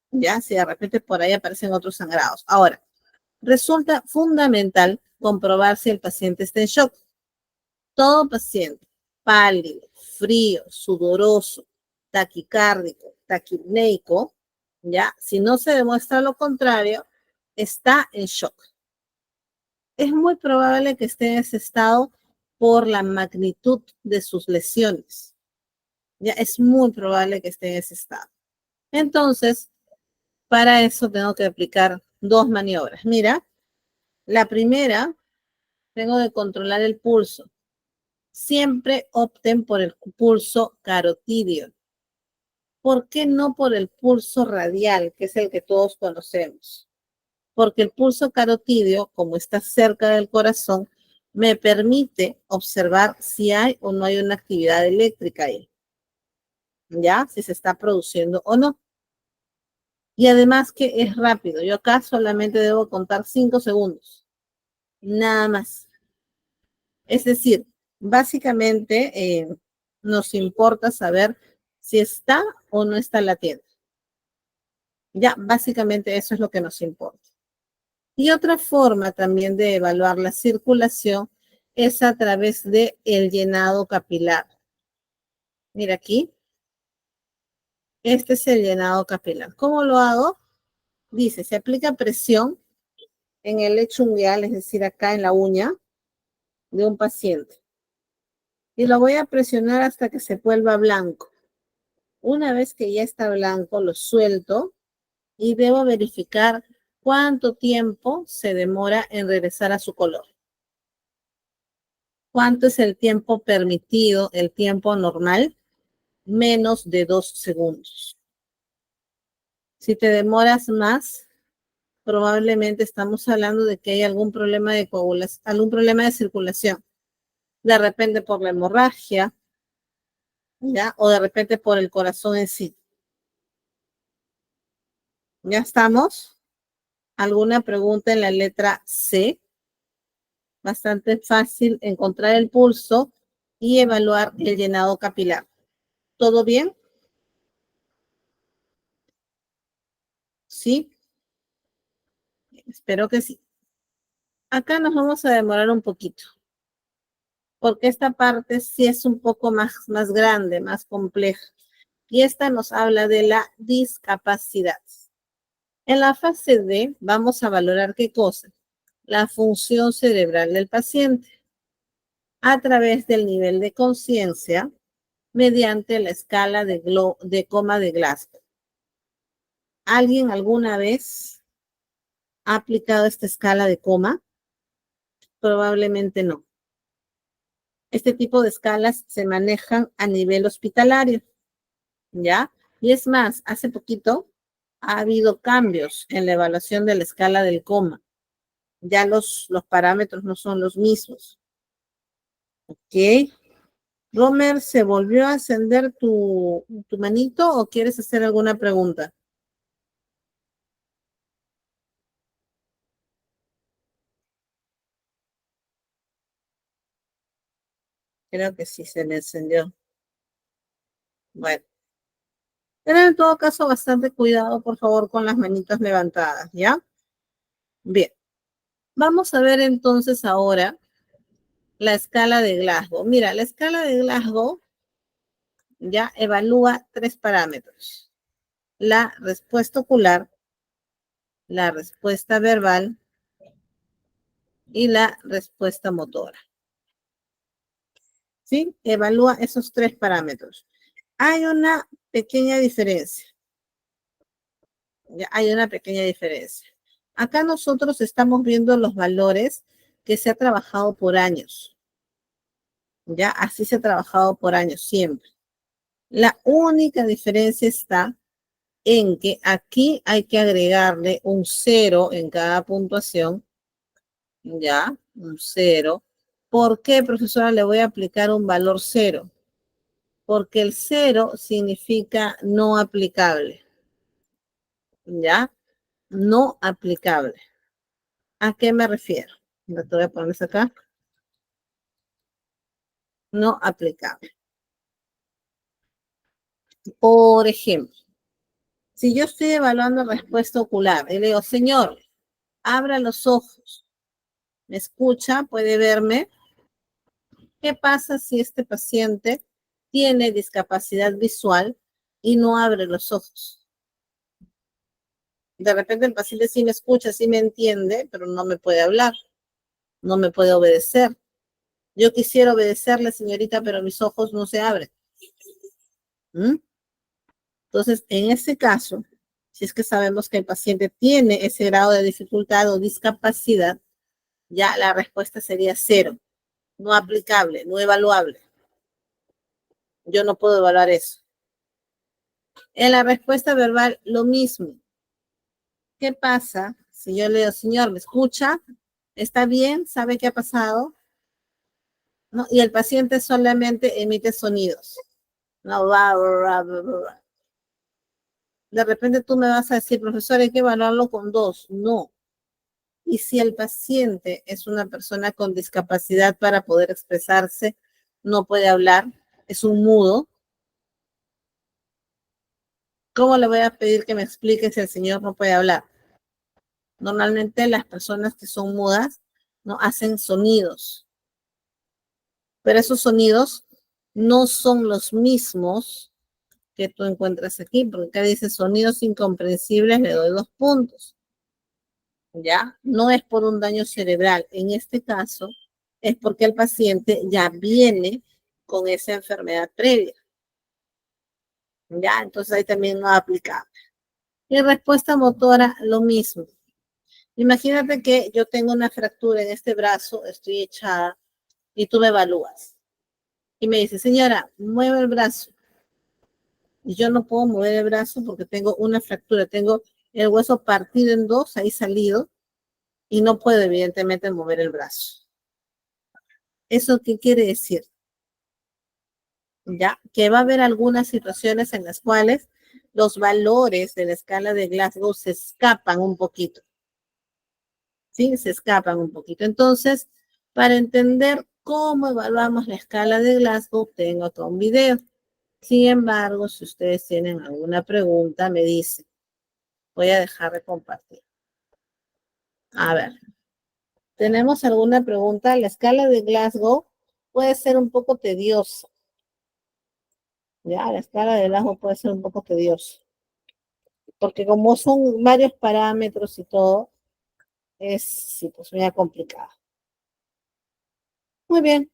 Ya, si de repente por ahí aparecen otros sangrados. Ahora, resulta fundamental comprobar si el paciente está en shock. Todo paciente pálido, frío, sudoroso, taquicárdico, taquipneico, ya, si no se demuestra lo contrario, está en shock. Es muy probable que esté en ese estado por la magnitud de sus lesiones. Ya es muy probable que esté en ese estado. Entonces, para eso tengo que aplicar dos maniobras. Mira, la primera, tengo que controlar el pulso. Siempre opten por el pulso carotídeo. ¿Por qué no por el pulso radial, que es el que todos conocemos? Porque el pulso carotídeo, como está cerca del corazón, me permite observar si hay o no hay una actividad eléctrica ahí. ¿Ya? Si se está produciendo o no. Y además que es rápido. Yo acá solamente debo contar 5 segundos. Nada más. Es decir, básicamente nos importa saber si está o no está latiendo. Ya, básicamente eso es lo que nos importa. Y otra forma también de evaluar la circulación es a través de el llenado capilar. Mira aquí. Este es el llenado capilar. ¿Cómo lo hago? Dice, se aplica presión en el lecho ungueal, es decir, acá en la uña de un paciente. Y lo voy a presionar hasta que se vuelva blanco. Una vez que ya está blanco, lo suelto y debo verificar cuánto tiempo se demora en regresar a su color. ¿Cuánto es el tiempo permitido, el tiempo normal? Menos de 2 segundos. Si te demoras más, probablemente estamos hablando de que hay algún problema de coagulación, algún problema de circulación. De repente por la hemorragia, ¿ya? O de repente por el corazón en sí. ¿Ya estamos? ¿Alguna pregunta en la letra C? Bastante fácil encontrar el pulso y evaluar el llenado capilar. ¿Todo bien? ¿Sí? Espero que sí. Acá nos vamos a demorar un poquito, porque esta parte sí es un poco más grande, más compleja. Y esta nos habla de la discapacidad. En la fase D vamos a valorar qué cosa. La función cerebral del paciente a través del nivel de conciencia mediante la escala de coma de Glasgow. ¿Alguien alguna vez ha aplicado esta escala de coma? Probablemente no. Este tipo de escalas se manejan a nivel hospitalario, ¿ya? Y es más, hace poquito ha habido cambios en la evaluación de la escala del coma. Ya los parámetros no son los mismos. ¿Ok? Romer, ¿se volvió a encender tu manito o quieres hacer alguna pregunta? Creo que sí se me encendió. Bueno, ten en todo caso bastante cuidado, por favor, con las manitas levantadas, ¿ya? Bien, vamos a ver entonces ahora la escala de Glasgow. Mira, la escala de Glasgow ya evalúa 3 parámetros. La respuesta ocular, la respuesta verbal y la respuesta motora. ¿Sí? Evalúa esos 3 parámetros. Hay una pequeña diferencia. Ya hay una pequeña diferencia. Acá nosotros estamos viendo los valores que se ha trabajado por años. Ya así se ha trabajado por años siempre. La única diferencia está en que aquí hay que agregarle un 0 en cada puntuación. Ya, un 0. ¿Por qué, profesora, le voy a aplicar un valor 0? porque el 0 significa no aplicable. ¿Ya? No aplicable. ¿A qué me refiero? Te voy a poner eso acá. No aplicable. Por ejemplo, si yo estoy evaluando respuesta ocular y le digo, señor, abra los ojos, me escucha, puede verme. ¿Qué pasa si este paciente tiene discapacidad visual y no abre los ojos? De repente el paciente sí me escucha, sí me entiende, pero no me puede hablar, no me puede obedecer. Yo quisiera obedecerle, señorita, pero mis ojos no se abren. ¿Mm? Entonces, en este caso, si es que sabemos que el paciente tiene ese grado de dificultad o discapacidad, ya la respuesta sería 0, no aplicable, no evaluable. Yo no puedo evaluar eso. En la respuesta verbal, lo mismo. ¿Qué pasa si yo le digo, señor, me escucha? ¿Está bien? ¿Sabe qué ha pasado? ¿No? Y el paciente solamente emite sonidos. No, de repente tú me vas a decir, profesor, hay que evaluarlo con 2. No. Y si el paciente es una persona con discapacidad para poder expresarse, no puede hablar, es un mudo, ¿cómo le voy a pedir que me explique si el señor no puede hablar? Normalmente las personas que son mudas no hacen sonidos, pero esos sonidos no son los mismos que tú encuentras aquí, porque acá dice sonidos incomprensibles, le doy 2 puntos. ¿Ya? No es por un daño cerebral. En este caso, es porque el paciente ya viene con esa enfermedad previa. ¿Ya? Entonces ahí también no aplica. Y respuesta motora, lo mismo. Imagínate que yo tengo una fractura en este brazo, estoy echada, y tú me evalúas. Y me dices, señora, mueve el brazo. Y yo no puedo mover el brazo porque tengo una fractura, tengo el hueso partido en 2, ahí salido, y no puedo evidentemente mover el brazo. ¿Eso qué quiere decir? Ya, que va a haber algunas situaciones en las cuales los valores de la escala de Glasgow se escapan un poquito. ¿Sí? Se escapan un poquito. Entonces, para entender cómo evaluamos la escala de Glasgow, tengo todo un video. Sin embargo, si ustedes tienen alguna pregunta, me dicen. Voy a dejar de compartir. A ver, ¿tenemos alguna pregunta? La escala de Glasgow puede ser un poco tediosa. Ya, la escala de Glasgow puede ser un poco tediosa. Porque como son varios parámetros y todo, es, sí, pues, muy complicado. Muy bien.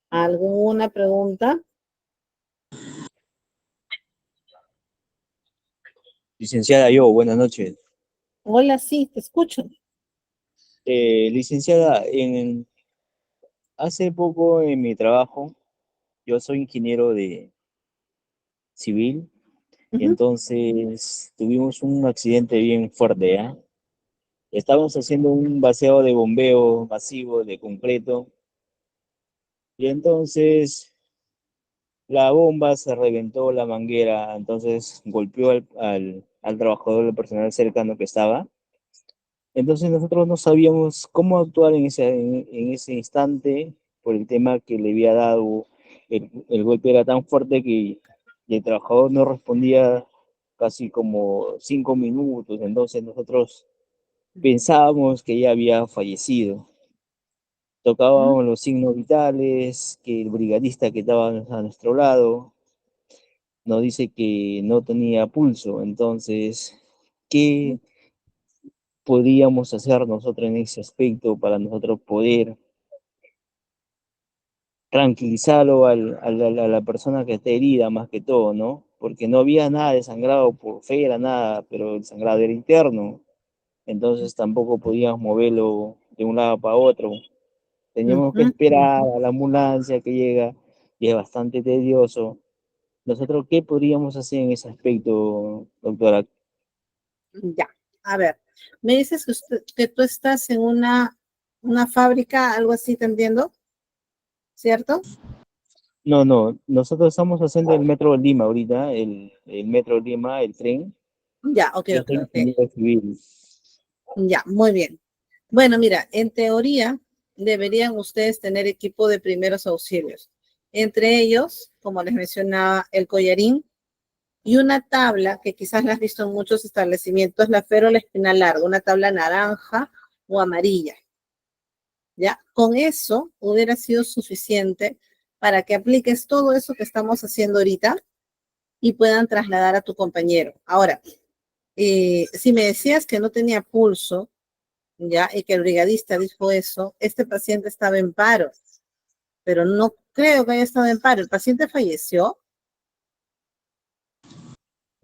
¿Alguna pregunta? Licenciada, buenas noches. Hola, sí, te escucho. Licenciada, hace poco en mi trabajo, yo soy ingeniero de civil, y Ujú, entonces tuvimos un accidente bien fuerte, ¿ah? Estábamos haciendo un vaciado de bombeo masivo de concreto, y entonces la bomba se reventó la manguera, entonces golpeó al trabajador, al personal cercano que estaba. Entonces nosotros no sabíamos cómo actuar en ese instante por el tema que le había dado. El golpe era tan fuerte que el trabajador no respondía casi como 5 minutos. Entonces nosotros pensábamos que ya había fallecido. ujú. Tocábamos los signos vitales, que el brigadista que estaba a nuestro lado nos dice que no tenía pulso. Entonces, ¿qué podríamos hacer nosotros en ese aspecto para nosotros poder tranquilizarlo a la persona que está herida más que todo, ¿no? Porque no había nada de sangrado por fuera, nada, pero el sangrado era interno, entonces tampoco podíamos moverlo de un lado para otro. Teníamos que Ujú. esperar a la ambulancia que llega y es bastante tedioso. Nosotros, ¿qué podríamos hacer en ese aspecto, doctora? Ya, a ver, me dices que, que tú estás en una fábrica, algo así, ¿te entiendo? ¿Cierto? No, no, nosotros estamos haciendo el Metro Lima ahorita, el Metro Lima, el tren. Ya, ok, Yo ok, soy ok. ingeniero civil. Ya, muy bien. Bueno, mira, en teoría deberían ustedes tener equipo de primeros auxilios. Entre ellos, como les mencionaba, el collarín y una tabla que quizás la has visto en muchos establecimientos, la férola espinal larga, una tabla naranja o amarilla. ¿Ya? Con eso hubiera sido suficiente para que apliques todo eso que estamos haciendo ahorita y puedan trasladar a tu compañero. Ahora, si me decías que no tenía pulso, ¿ya? Y que el brigadista dijo eso, este paciente estaba en paro, pero no creo que haya estado en paro. El paciente falleció.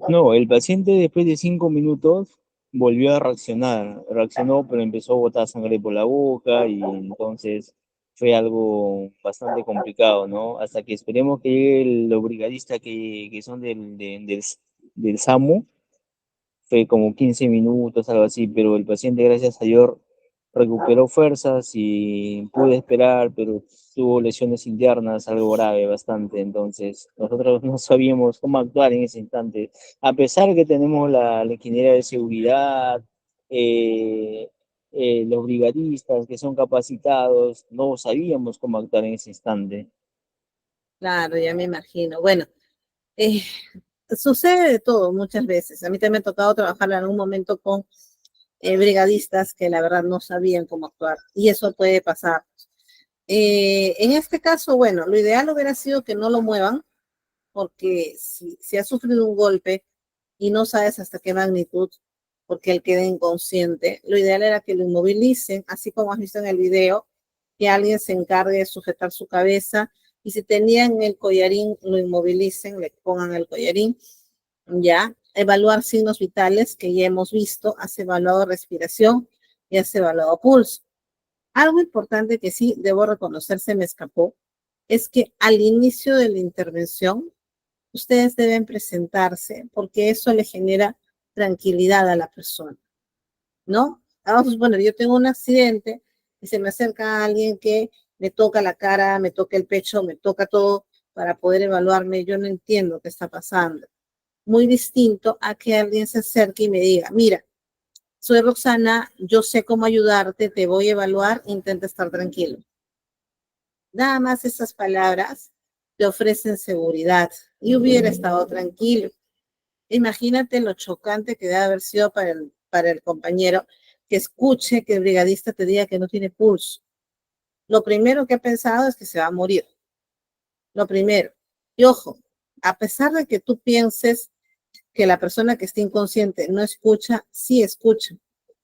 No, el paciente después de 5 minutos volvió a reaccionar. Reaccionó, pero empezó a botar sangre por la boca y entonces fue algo bastante complicado, ¿no? Hasta que esperemos que llegue los brigadistas que son del SAMU. Fue como 15 minutos, algo así, pero el paciente, gracias a Dios, recuperó fuerzas y pude esperar, pero tuvo lesiones internas, algo grave bastante, entonces nosotros no sabíamos cómo actuar en ese instante, a pesar que tenemos la ingeniería de seguridad, eh, los brigadistas que son capacitados, no sabíamos cómo actuar en ese instante. Claro, ya me imagino. Bueno, eh, sucede de todo muchas veces. A mí también me ha tocado trabajar en algún momento con brigadistas que la verdad no sabían cómo actuar y eso puede pasar. En este caso, bueno, lo ideal hubiera sido que no lo muevan porque si ha sufrido un golpe y no sabes hasta qué magnitud, porque él quede inconsciente, lo ideal era que lo inmovilicen, así como has visto en el video, que alguien se encargue de sujetar su cabeza y si tenían el collarín, lo inmovilicen, le pongan el collarín, ya, evaluar signos vitales que ya hemos visto, has evaluado respiración y has evaluado pulso. Algo importante que sí debo reconocer se me escapó es que al inicio de la intervención ustedes deben presentarse porque eso le genera tranquilidad a la persona, ¿no? Vamos a suponer, yo tengo un accidente y se me acerca alguien que me toca la cara, me toca el pecho, me toca todo para poder evaluarme, yo no entiendo qué está pasando. Muy distinto a que alguien se acerque y me diga, mira, soy Roxana, yo sé cómo ayudarte, te voy a evaluar, intenta estar tranquilo. Nada más esas palabras te ofrecen seguridad y hubiera estado tranquilo. Imagínate lo chocante que debe haber sido para el compañero que escuche que el brigadista te diga que no tiene pulso. Lo primero que ha pensado es que se va a morir. Lo primero. Y ojo, a pesar de que tú pienses que la persona que está inconsciente no escucha, sí escucha.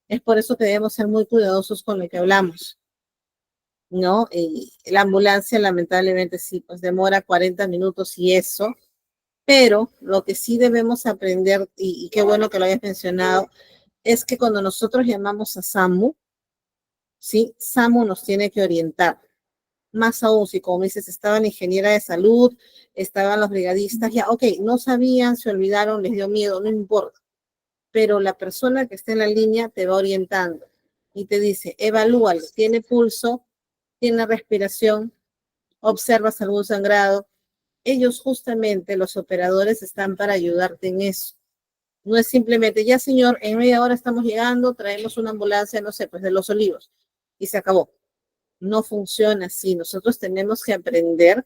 Es por eso que debemos ser muy cuidadosos con lo que hablamos, ¿no? Y la ambulancia lamentablemente sí, pues demora 40 minutos y eso, pero lo que sí debemos aprender, y qué bueno que lo hayas mencionado, es que cuando nosotros llamamos a SAMU, ¿sí? SAMU nos tiene que orientar. Más aún, si como dices, estaba la ingeniera de salud, estaban los brigadistas, ya, ok, no sabían, se olvidaron, les dio miedo, no importa. Pero la persona que está en la línea te va orientando y te dice, evalúalo, tiene pulso, tiene respiración, observas algún sangrado. Ellos justamente, los operadores, están para ayudarte en eso. No es simplemente, ya señor, en media hora estamos llegando, traemos una ambulancia, no sé, pues de Los Olivos, y se acabó. No funciona así. Nosotros tenemos que aprender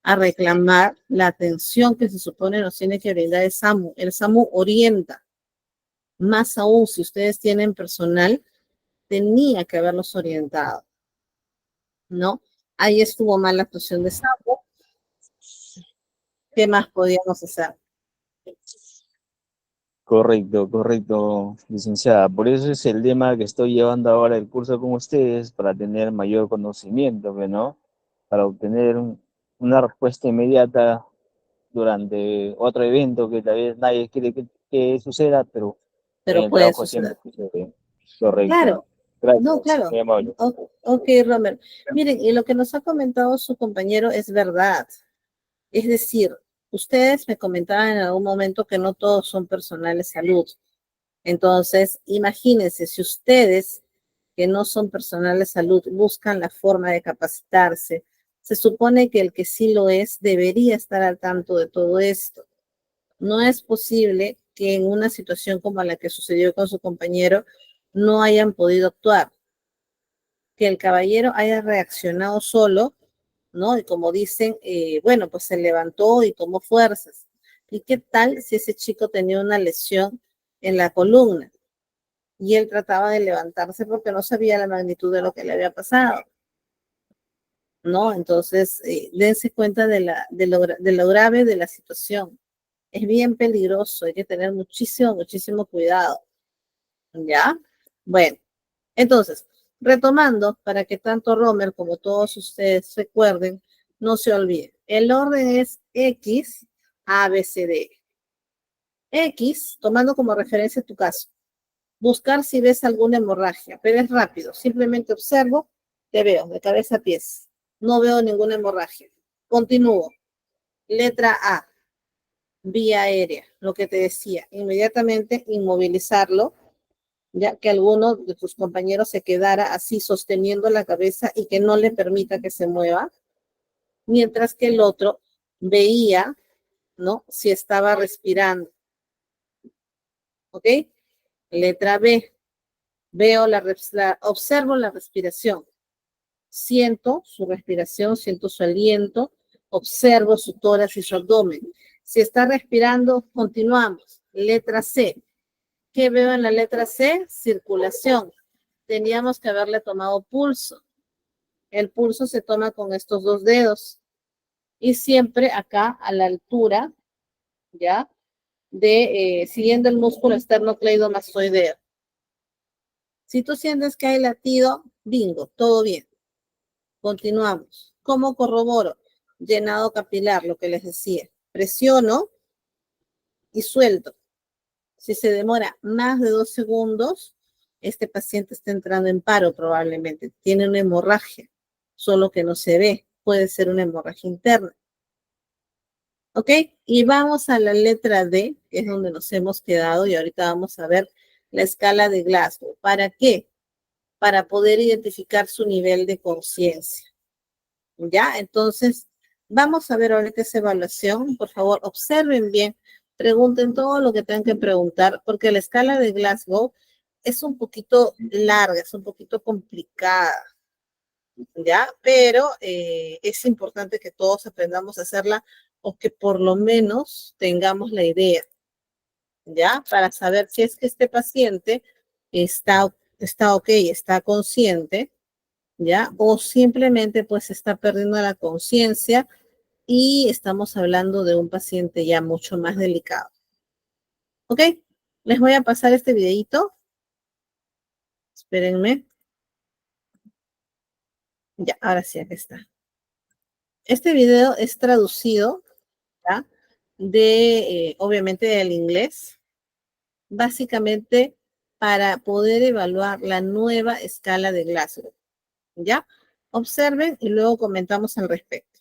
a reclamar la atención que se supone nos tiene que brindar el SAMU. El SAMU orienta. Más aún, si ustedes tienen personal, tenía que haberlos orientado, ¿no? Ahí estuvo mal la actuación de SAMU. ¿Qué más podíamos hacer? Correcto, correcto, licenciada. Por eso es el tema que estoy llevando ahora el curso con ustedes, para tener mayor conocimiento, ¿no? Para obtener una respuesta inmediata durante otro evento que tal vez nadie quiere que suceda, pero en Pero el puede trabajo siempre suceder. sucede. Correcto. Claro, no, Gracias, claro. muy amable. Ok, Romer. Miren, y lo que nos ha comentado su compañero es verdad. Es decir, ustedes me comentaban en algún momento que no todos son personal de salud. Entonces, imagínense, si ustedes, que no son personal de salud, buscan la forma de capacitarse, Se supone que el que sí lo es debería estar al tanto de todo esto. No es posible que en una situación como la que sucedió con su compañero no hayan podido actuar, que el caballero haya reaccionado solo, ¿no? Y como dicen, bueno, pues se levantó y tomó fuerzas. ¿Y qué tal si ese chico tenía una lesión en la columna y él trataba de levantarse porque no sabía la magnitud de lo que le había pasado? ¿No? Entonces, dense cuenta de lo grave de la situación. Es bien peligroso, hay que tener muchísimo, muchísimo cuidado. ¿Ya? Bueno, entonces, retomando, para que tanto Romer como todos ustedes recuerden, no se olviden. El orden es X, A, B, C, D. X, tomando como referencia tu caso, buscar si ves alguna hemorragia, pero es rápido, simplemente observo, te veo de cabeza a pies, no veo ninguna hemorragia. Continúo. Letra A, vía aérea, lo que te decía, inmediatamente inmovilizarlo, ya que alguno de tus compañeros se quedara así sosteniendo la cabeza y que no le permita que se mueva, mientras que el otro veía, ¿no? Si estaba respirando, ¿ok? Letra B, observo la respiración, siento su respiración, siento su aliento, observo su tórax y su abdomen. Si está respirando, continuamos. Letra C, ¿qué veo en la letra C? Circulación. Teníamos que haberle tomado pulso. El pulso se toma con estos dos dedos y siempre acá a la altura, ¿ya? Siguiendo el músculo esternocleidomastoideo. Si tú sientes que hay latido, bingo, todo bien. Continuamos. ¿Cómo corroboro? Llenado capilar, lo que les decía. Presiono y suelto. Si se demora más de 2 segundos, este paciente está entrando en paro probablemente. Tiene una hemorragia, solo que no se ve. Puede ser una hemorragia interna. ¿Ok? Y vamos a la letra D, que es donde nos hemos quedado, y ahorita vamos a ver la escala de Glasgow. ¿Para qué? Para poder identificar su nivel de conciencia. ¿Ya? Entonces, vamos a ver ahorita esa evaluación. Por favor, observen bien, pregunten todo lo que tengan que preguntar, porque la escala de Glasgow es un poquito larga, es un poquito complicada, ¿ya? Pero es importante que todos aprendamos a hacerla o que por lo menos tengamos la idea, ¿ya? Para saber si es que este paciente está ok, está consciente, ¿ya? O simplemente pues está perdiendo la conciencia y estamos hablando de un paciente ya mucho más delicado. ¿Ok? Les voy a pasar este videito. Espérenme. Ya, ahora sí, aquí está. Este video es traducido, ¿ya? Obviamente, del inglés, básicamente para poder evaluar la nueva escala de Glasgow, ¿ya? Observen y luego comentamos al respecto.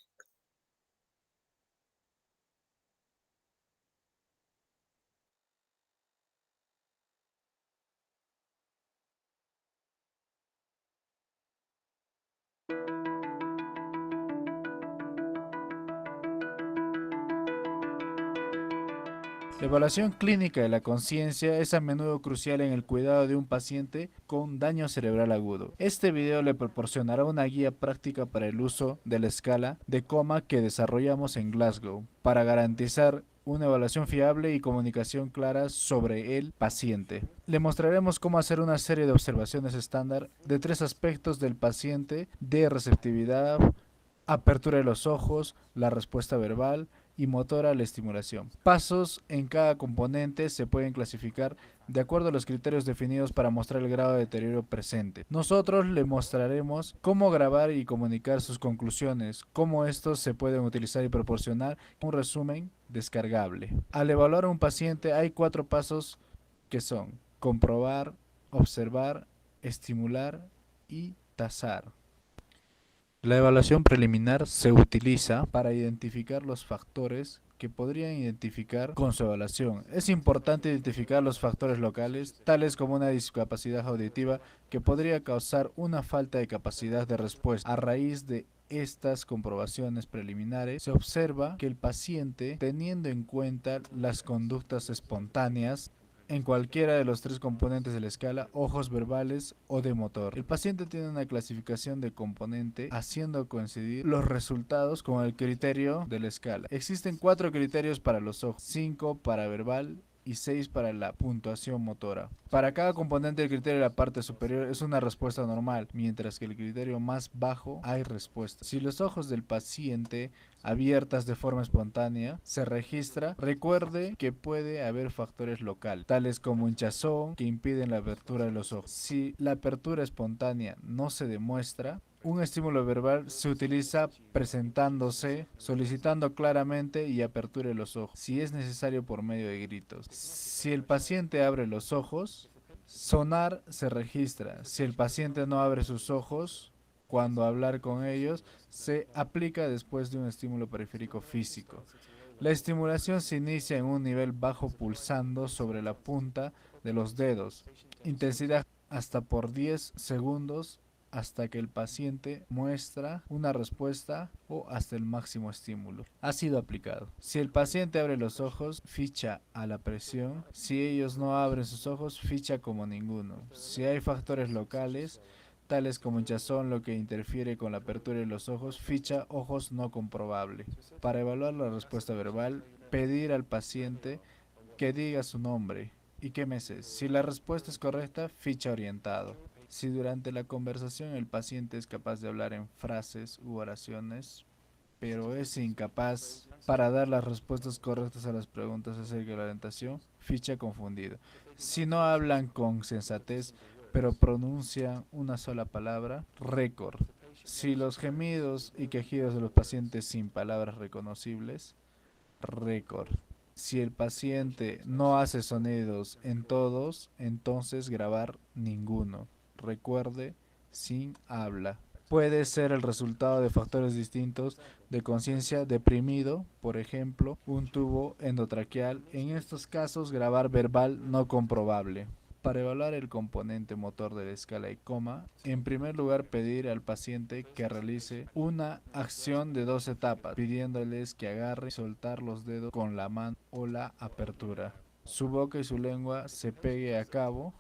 La evaluación clínica de la conciencia es a menudo crucial en el cuidado de un paciente con daño cerebral agudo. Este video le proporcionará una guía práctica para el uso de la escala de coma que desarrollamos en Glasgow para garantizar una evaluación fiable y comunicación clara sobre el paciente. Le mostraremos cómo hacer una serie de observaciones estándar de 3 aspectos del paciente: de receptividad, apertura de los ojos, la respuesta verbal y motora a la estimulación. Pasos en cada componente se pueden clasificar de acuerdo a los criterios definidos para mostrar el grado de deterioro presente. Nosotros le mostraremos cómo grabar y comunicar sus conclusiones, cómo estos se pueden utilizar y proporcionar un resumen descargable. Al evaluar a un paciente hay 4 pasos que son: comprobar, observar, estimular y tasar. La evaluación preliminar se utiliza para identificar los factores que podrían identificar con su evaluación. Es importante identificar los factores locales, tales como una discapacidad auditiva que podría causar una falta de capacidad de respuesta a raíz de estas comprobaciones preliminares, se observa que el paciente, teniendo en cuenta las conductas espontáneas en cualquiera de los tres componentes de la escala, ojos, verbales o de motor. El paciente tiene una clasificación de componente haciendo coincidir los resultados con el criterio de la escala. Existen 4 criterios para los ojos, 5 para verbal y 6 para la puntuación motora. Para cada componente del criterio de la parte superior es una respuesta normal, mientras que el criterio más bajo hay respuesta. Si los ojos del paciente abiertas de forma espontánea se registra, recuerde que puede haber factores locales, tales como hinchazón que impiden la apertura de los ojos. Si la apertura espontánea no se demuestra, un estímulo verbal se utiliza presentándose, solicitando claramente y apertura de los ojos, si es necesario por medio de gritos. Si el paciente abre los ojos, sonar se registra. Si el paciente no abre sus ojos, cuando hablar con ellos, se aplica después de un estímulo periférico físico. La estimulación se inicia en un nivel bajo pulsando sobre la punta de los dedos. Intensidad hasta por 10 segundos hasta que el paciente muestra una respuesta o hasta el máximo estímulo. Ha sido aplicado. Si el paciente abre los ojos, ficha a la presión. Si ellos no abren sus ojos, ficha como ninguno. Si hay factores locales, tales como hinchazón, lo que interfiere con la apertura de los ojos, ficha ojos no comprobable. Para evaluar la respuesta verbal, pedir al paciente que diga su nombre y qué meses. Si la respuesta es correcta, ficha orientado. Si durante la conversación el paciente es capaz de hablar en frases u oraciones, pero es incapaz para dar las respuestas correctas a las preguntas acerca de la orientación, ficha confundido. Si no hablan con sensatez, pero pronuncian una sola palabra, récord. Si los gemidos y quejidos de los pacientes sin palabras reconocibles, récord. Si el paciente no hace sonidos en todos, entonces grabar ninguno. Recuerde, sin habla. Puede ser el resultado de factores distintos de conciencia deprimido, por ejemplo, un tubo endotraqueal. En estos casos, grabar verbal no comprobable. Para evaluar el componente motor de la escala ICOMA, en primer lugar pedir al paciente que realice una acción de 2 etapas, pidiéndoles que agarre y soltar los dedos con la mano o la apertura. Su boca y su lengua se pegue a cabo.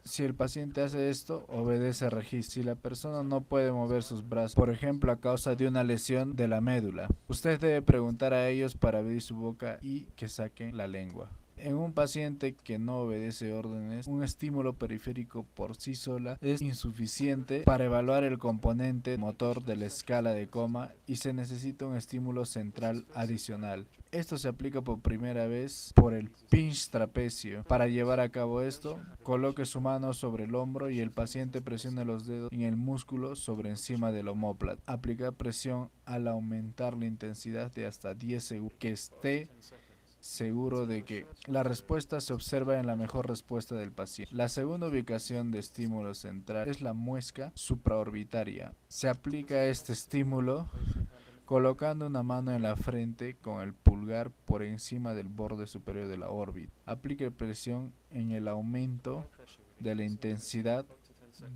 Si el paciente hace esto, obedece registro. Si la persona no puede mover sus brazos, por ejemplo a causa de una lesión de la médula, usted debe preguntar a ellos para abrir su boca y que saquen la lengua. En un paciente que no obedece órdenes, un estímulo periférico por sí sola es insuficiente para evaluar el componente motor de la escala de coma y se necesita un estímulo central adicional. Esto se aplica por primera vez por el pinch trapecio. Para llevar a cabo esto, coloque su mano sobre el hombro y el paciente presione los dedos en el músculo sobre encima del omóplata. Aplicar presión al aumentar la intensidad de hasta 10 segundos. Que esté seguro de que la respuesta se observa en la mejor respuesta del paciente. La segunda ubicación de estímulo central es la muesca supraorbitaria. Se aplica este estímulo colocando una mano en la frente con el pulgar por encima del borde superior de la órbita. Aplique presión en el aumento de la intensidad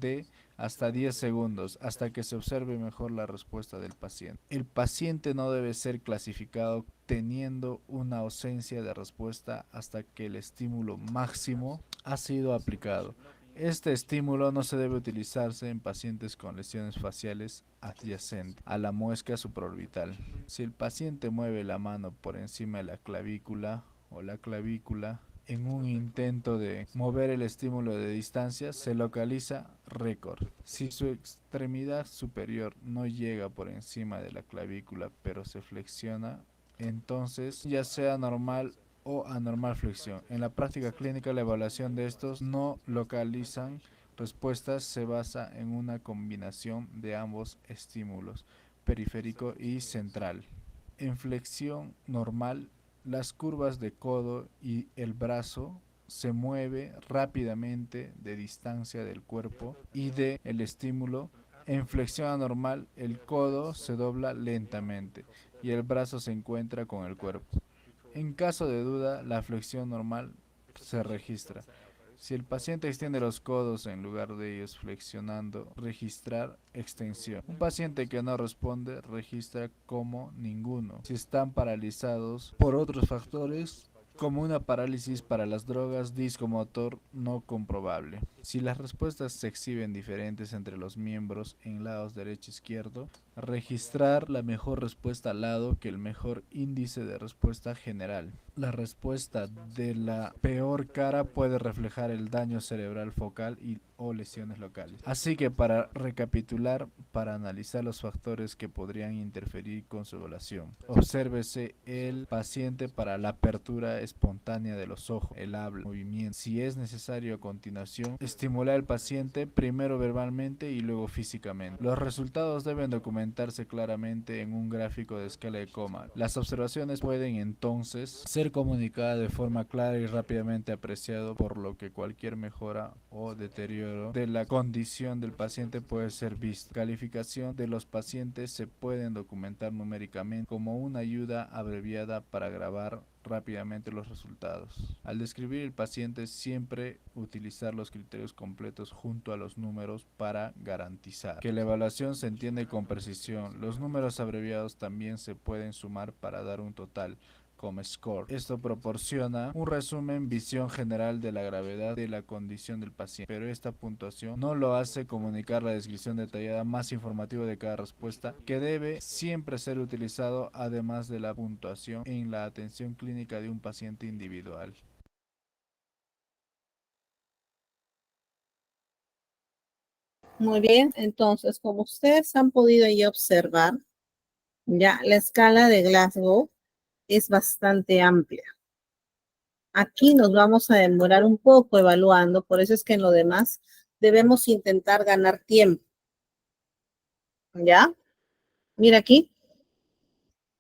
de hasta 10 segundos hasta que se observe mejor la respuesta del paciente. El paciente no debe ser clasificado teniendo una ausencia de respuesta hasta que el estímulo máximo ha sido aplicado. Este estímulo no se debe utilizarse en pacientes con lesiones faciales adyacentes a la muesca supraorbital. Si el paciente mueve la mano por encima de la clavícula o la clavícula en un intento de mover el estímulo de distancia, se localiza récord. Si su extremidad superior no llega por encima de la clavícula pero se flexiona, entonces ya sea normal o anormal flexión. En la práctica clínica, la evaluación de estos no localizan respuestas se basa en una combinación de ambos estímulos, periférico y central. En flexión normal, las curvas de codo y el brazo se mueve rápidamente de distancia del cuerpo y de el estímulo. En flexión anormal, el codo se dobla lentamente y el brazo se encuentra con el cuerpo. En caso de duda, la flexión normal se registra. Si el paciente extiende los codos en lugar de ellos flexionando, registrar extensión. Un paciente que no responde registra como ninguno. Si están paralizados por otros factores, como una parálisis para las drogas, disco motor no comprobable. Si las respuestas se exhiben diferentes entre los miembros en lados derecho e izquierdo, registrar la mejor respuesta al lado que el mejor índice de respuesta general. La respuesta de la peor cara puede reflejar el daño cerebral focal o lesiones locales. Así que para recapitular, para analizar los factores que podrían interferir con su evaluación, obsérvese el paciente para la apertura espontánea de los ojos, el habla, movimiento. Si es necesario a continuación, estimular al paciente primero verbalmente y luego físicamente. Los resultados deben documentarse claramente en un gráfico de escala de Coman. Las observaciones pueden entonces ser comunicada de forma clara y rápidamente apreciado, por lo que cualquier mejora o deterioro de la condición del paciente puede ser visto. Calificación de los pacientes se pueden documentar numéricamente como una ayuda abreviada para grabar rápidamente los resultados. Al describir el paciente, siempre utilizar los criterios completos junto a los números para garantizar que la evaluación se entiende con precisión. Los números abreviados también se pueden sumar para dar un total como score. Esto proporciona un resumen, visión general de la gravedad de la condición del paciente, pero esta puntuación no lo hace comunicar la descripción detallada más informativa de cada respuesta, que debe siempre ser utilizado además de la puntuación en la atención clínica de un paciente individual. Muy bien, entonces, como ustedes han podido ya observar, ya la escala de Glasgow es bastante amplia. Aquí nos vamos a demorar un poco evaluando, por eso es que en lo demás debemos intentar ganar tiempo. ¿Ya? Mira aquí,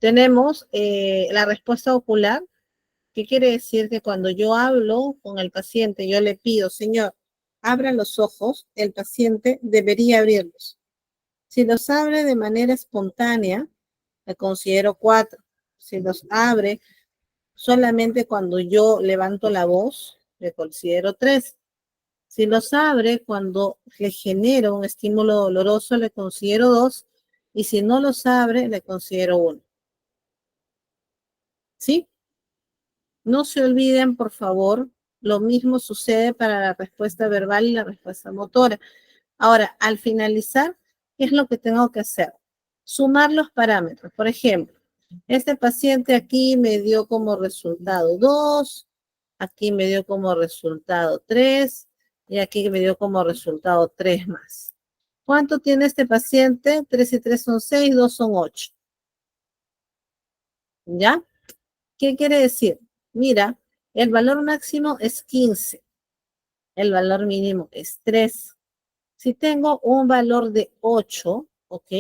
tenemos la respuesta ocular, que quiere decir que cuando yo hablo con el paciente, yo le pido, señor, abra los ojos, el paciente debería abrirlos. Si los abre de manera espontánea, le considero 4. Si los abre solamente cuando yo levanto la voz, le considero 3. Si los abre cuando le genero un estímulo doloroso, le considero 2. Y si no los abre, le considero 1. ¿Sí? No se olviden, por favor, lo mismo sucede para la respuesta verbal y la respuesta motora. Ahora, al finalizar, ¿qué es lo que tengo que hacer? Sumar los parámetros. Por ejemplo, este paciente aquí me dio como resultado 2, aquí me dio como resultado 3 y aquí me dio como resultado 3 más. ¿Cuánto tiene este paciente? 3 y 3 son 6, 2 son 8. ¿Ya? ¿Qué quiere decir? Mira, el valor máximo es 15. El valor mínimo es 3. Si tengo un valor de 8, ¿ok?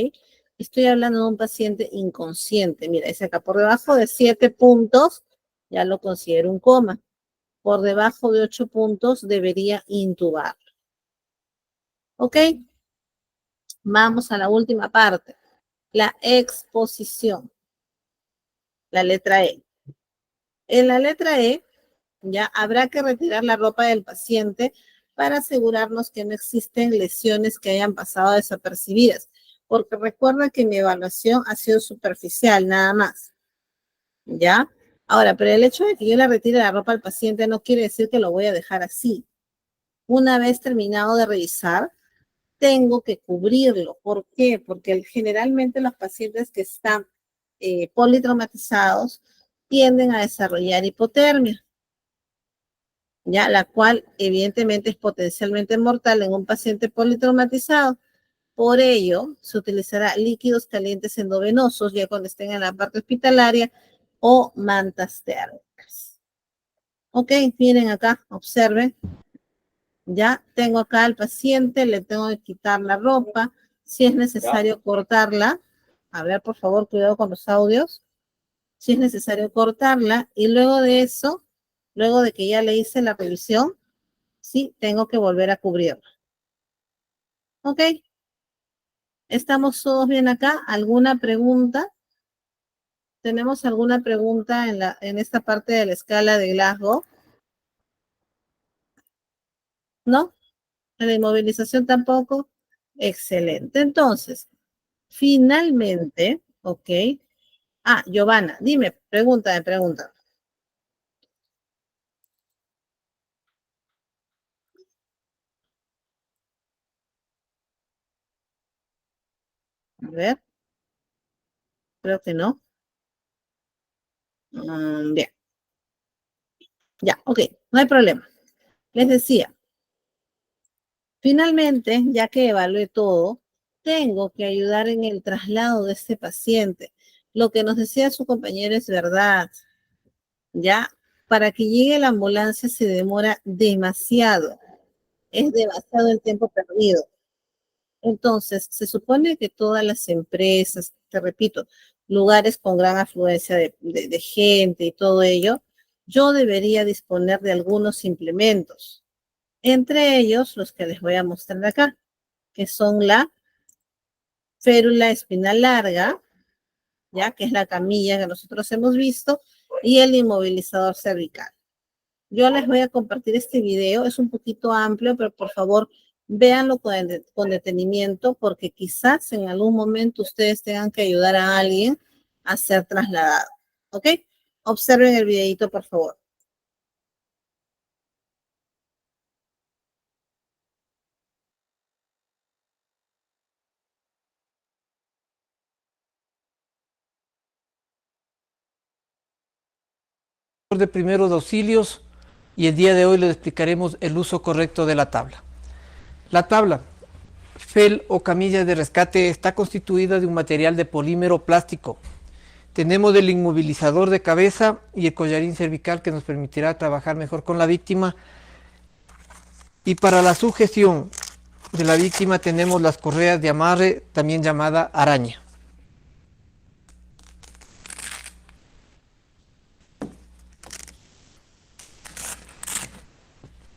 Estoy hablando de un paciente inconsciente. Mira, dice acá, por debajo de 7 puntos, ya lo considero un coma. Por debajo de 8 puntos, debería intubar. ¿Ok? Vamos a la última parte. La exposición. La letra E. En la letra E, ya habrá que retirar la ropa del paciente para asegurarnos que no existen lesiones que hayan pasado desapercibidas, porque recuerda que mi evaluación ha sido superficial, nada más. ¿Ya? Ahora, pero el hecho de que yo le retire la ropa al paciente no quiere decir que lo voy a dejar así. Una vez terminado de revisar, tengo que cubrirlo. ¿Por qué? Porque generalmente los pacientes que están politraumatizados tienden a desarrollar hipotermia, ya la cual evidentemente es potencialmente mortal en un paciente politraumatizado. Por ello, se utilizará líquidos calientes endovenosos ya cuando estén en la parte hospitalaria o mantas térmicas. Ok, miren acá, observen. Ya tengo acá al paciente, le tengo que quitar la ropa. Si es necesario cortarla, a ver, por favor, cuidado con los audios. Si es necesario cortarla y luego de eso, luego de que ya le hice la revisión, sí, tengo que volver a cubrirla. Ok, ¿estamos todos bien acá? ¿Alguna pregunta? ¿Tenemos alguna pregunta en esta parte de la escala de Glasgow? ¿No? La inmovilización tampoco. Excelente. Entonces, finalmente, ok. Ah, Giovanna, dime, pregunta. A ver, creo que no. Bien, ya, ok, no hay problema. Les decía, finalmente, ya que evalué todo, tengo que ayudar en el traslado de este paciente. Lo que nos decía su compañero es verdad. Ya, para que llegue la ambulancia se demora demasiado. Es demasiado el tiempo perdido. Entonces, se supone que todas las empresas, te repito, lugares con gran afluencia de gente y todo ello, yo debería disponer de algunos implementos, entre ellos los que les voy a mostrar acá, que son la férula espinal larga, ya que es la camilla que nosotros hemos visto, y el inmovilizador cervical. Yo les voy a compartir este video, es un poquito amplio, pero por favor véanlo con detenimiento porque quizás en algún momento ustedes tengan que ayudar a alguien a ser trasladado. ¿Ok? Observen el videito, por favor. De primeros auxilios y el día de hoy les explicaremos el uso correcto de la tabla. La tabla FEL o camilla de rescate está constituida de un material de polímero plástico. Tenemos el inmovilizador de cabeza y el collarín cervical que nos permitirá trabajar mejor con la víctima. Y para la sujeción de la víctima tenemos las correas de amarre, también llamada araña.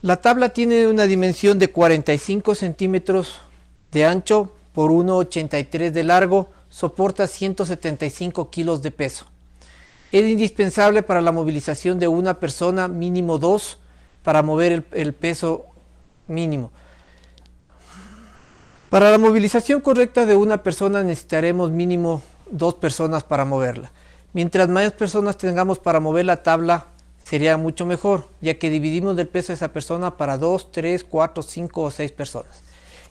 La tabla tiene una dimensión de 45 centímetros de ancho por 1,83 de largo, soporta 175 kilos de peso. Es indispensable para la movilización de una persona, mínimo 2, para mover el peso mínimo. Para la movilización correcta de una persona necesitaremos mínimo 2 personas para moverla. Mientras más personas tengamos para mover la tabla, sería mucho mejor, ya que dividimos el peso de esa persona para 2, 3, 4, 5 o 6 personas.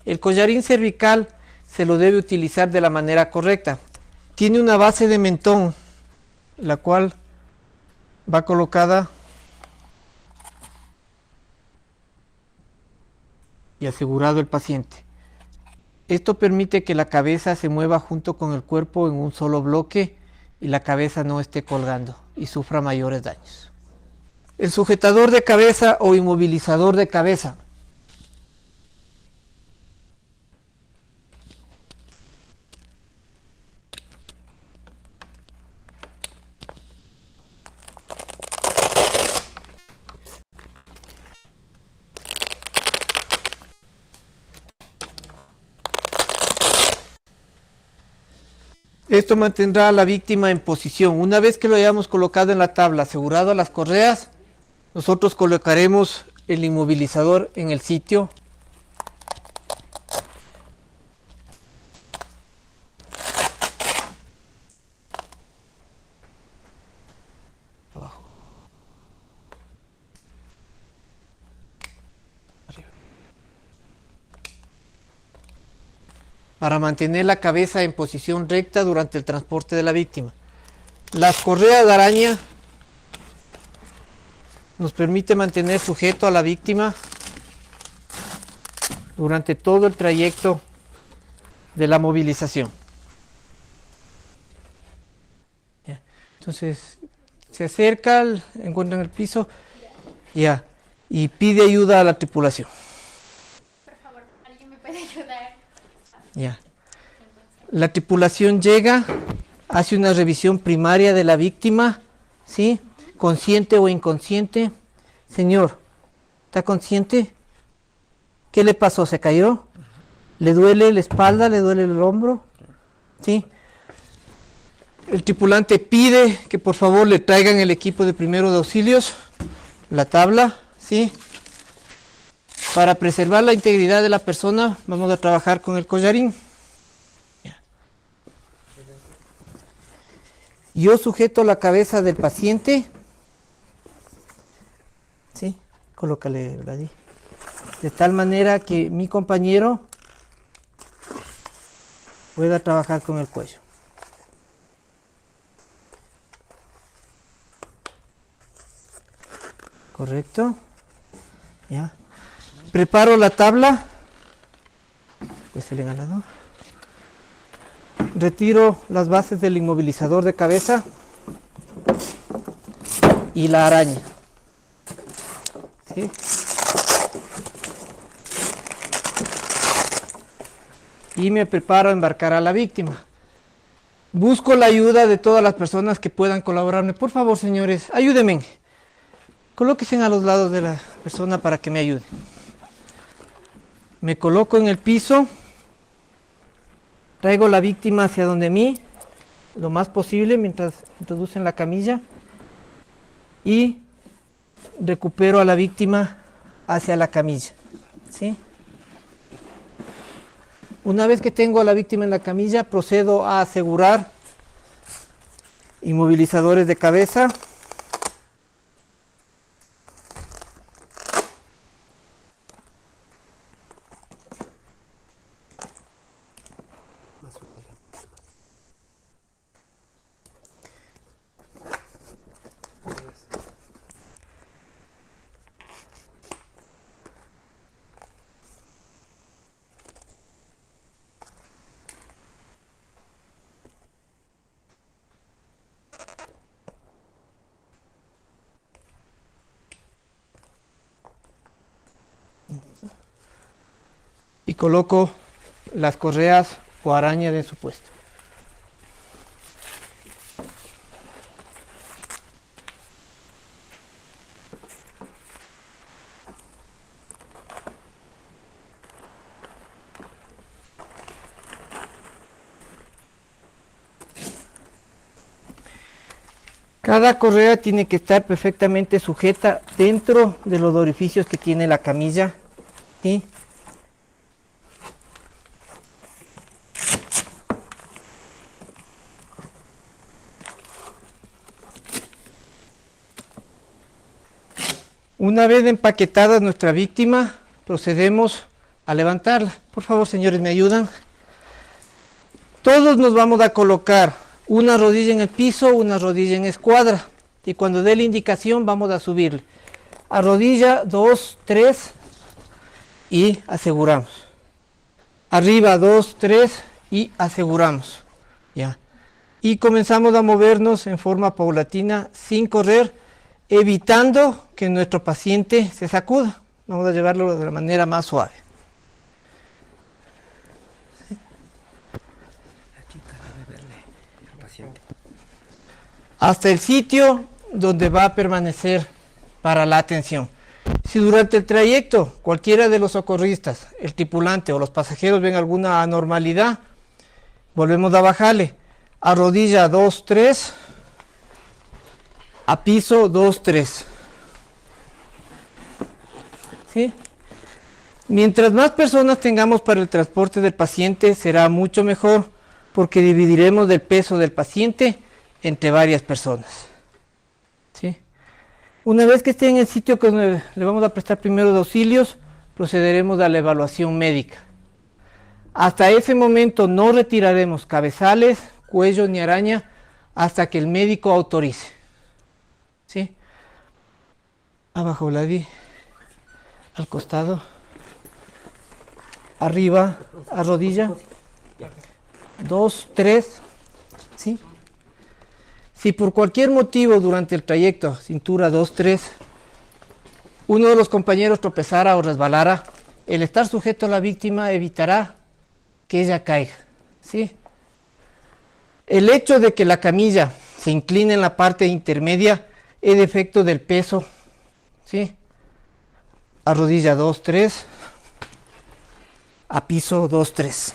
El collarín cervical se lo debe utilizar de la manera correcta. Tiene una base de mentón, la cual va colocada y asegurado el paciente. Esto permite que la cabeza se mueva junto con el cuerpo en un solo bloque y la cabeza no esté colgando y sufra mayores daños. El sujetador de cabeza o inmovilizador de cabeza. Esto mantendrá a la víctima en posición. Una vez que lo hayamos colocado en la tabla, asegurado a las correas, nosotros colocaremos el inmovilizador en el sitio. Abajo. Arriba. Para mantener la cabeza en posición recta durante el transporte de la víctima. Las correas de araña nos permite mantener sujeto a la víctima durante todo el trayecto de la movilización. Ya. Entonces se acerca, encuentra en el piso ya, y pide ayuda a la tripulación. Por favor, ¿alguien me puede ayudar? Ya. La tripulación llega, hace una revisión primaria de la víctima, ¿sí? Consciente o inconsciente. Señor, ¿está consciente? ¿Qué le pasó? ¿Se cayó? ¿Le duele la espalda? ¿Le duele el hombro? ¿Sí? El tripulante pide que por favor le traigan el equipo de primeros auxilios, la tabla, ¿sí? Para preservar la integridad de la persona, vamos a trabajar con el collarín. Yo sujeto la cabeza del paciente. ¿Sí? Colócale allí. De tal manera que mi compañero pueda trabajar con el cuello. Correcto. Ya. Preparo la tabla. Pues el engalador. Retiro las bases del inmovilizador de cabeza y la araña. ¿Sí? Y me preparo a embarcar a la víctima. Busco la ayuda de todas las personas que puedan colaborarme. Por favor, señores, ayúdenme. Colóquense a los lados de la persona para que me ayude. Me coloco en el piso. Traigo la víctima hacia donde mí, lo más posible mientras introducen la camilla. Y recupero a la víctima hacia la camilla. ¿Sí? Una vez que tengo a la víctima en la camilla, procedo a asegurar inmovilizadores de cabeza. Y coloco las correas o arañas en su puesto. Cada correa tiene que estar perfectamente sujeta dentro de los orificios que tiene la camilla. ¿Sí? Una vez empaquetada nuestra víctima, procedemos a levantarla. Por favor, señores, ¿me ayudan? Todos nos vamos a colocar una rodilla en el piso, una rodilla en escuadra. Y cuando dé la indicación, vamos a subirle. A rodilla, 2, 3 y aseguramos. Arriba, 2, 3 y aseguramos. Ya. Y comenzamos a movernos en forma paulatina, sin correr, evitando que nuestro paciente se sacuda. Vamos a llevarlo de la manera más suave. Hasta el sitio donde va a permanecer para la atención. Si durante el trayecto cualquiera de los socorristas, el tripulante o los pasajeros ven alguna anormalidad, volvemos a bajarle. A rodilla 2, 3. A piso 2, 3. ¿Sí? Mientras más personas tengamos para el transporte del paciente, será mucho mejor, porque dividiremos el peso del paciente entre varias personas. ¿Sí? Una vez que esté en el sitio que le vamos a prestar primeros auxilios, procederemos a la evaluación médica. Hasta ese momento no retiraremos cabezales, cuello ni araña hasta que el médico autorice. ¿Sí? Abajo, Vladi. Al costado. Arriba, a rodilla. 2, 3. ¿Sí? Si por cualquier motivo durante el trayecto, cintura 2, 3, uno de los compañeros tropezara o resbalara, el estar sujeto a la víctima evitará que ella caiga. ¿Sí? El hecho de que la camilla se incline en la parte intermedia es efecto del peso. ¿Sí? A rodilla 2, 3. A piso 2, 3.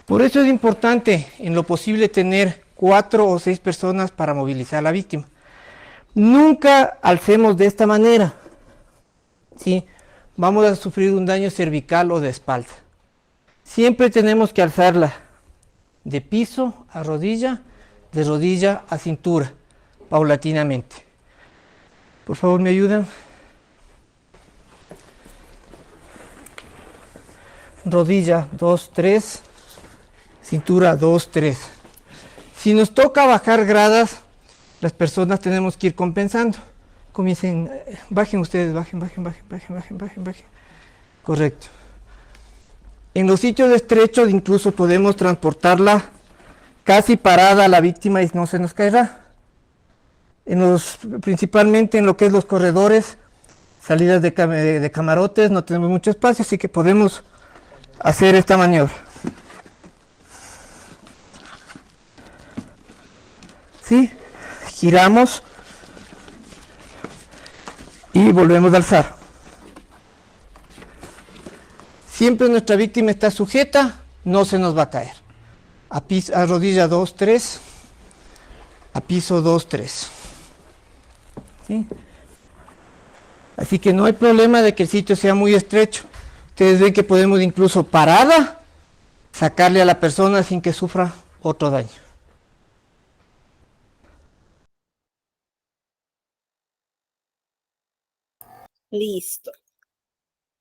Por eso es importante, en lo posible, tener 4 o 6 personas para movilizar a la víctima. Nunca alcemos de esta manera, ¿sí? Vamos a sufrir un daño cervical o de espalda. Siempre tenemos que alzarla de piso a rodilla, de rodilla a cintura, paulatinamente. Por favor, ¿me ayudan? Rodilla 2, 3, cintura 2, 3. Si nos toca bajar gradas, las personas tenemos que ir compensando. Comiencen, bajen ustedes, bajen. Correcto. En los sitios estrechos incluso podemos transportarla casi parada a la víctima y no se nos caerá. Principalmente en lo que es los corredores, salidas de camarotes, no tenemos mucho espacio, así que podemos hacer esta maniobra. ¿Sí? Giramos y volvemos a alzar. Siempre nuestra víctima está sujeta, no se nos va a caer. A rodilla 2, 3, a piso 2, 3. ¿Sí? Así que no hay problema de que el sitio sea muy estrecho. Ustedes ven que podemos incluso parada sacarle a la persona sin que sufra otro daño. Listo.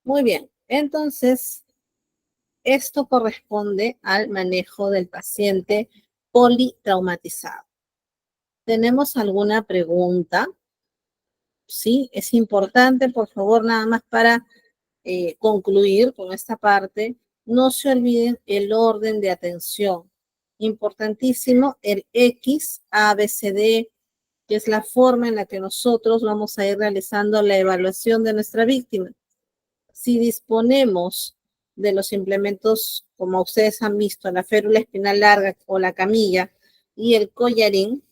Muy bien. Entonces, esto corresponde al manejo del paciente politraumatizado. ¿Tenemos alguna pregunta? Sí, es importante, por favor, nada más para concluir con esta parte, no se olviden el orden de atención. Importantísimo, el X, A, B, C, D, que es la forma en la que nosotros vamos a ir realizando la evaluación de nuestra víctima. Si disponemos de los implementos, como ustedes han visto, la férula espinal larga o la camilla y el collarín,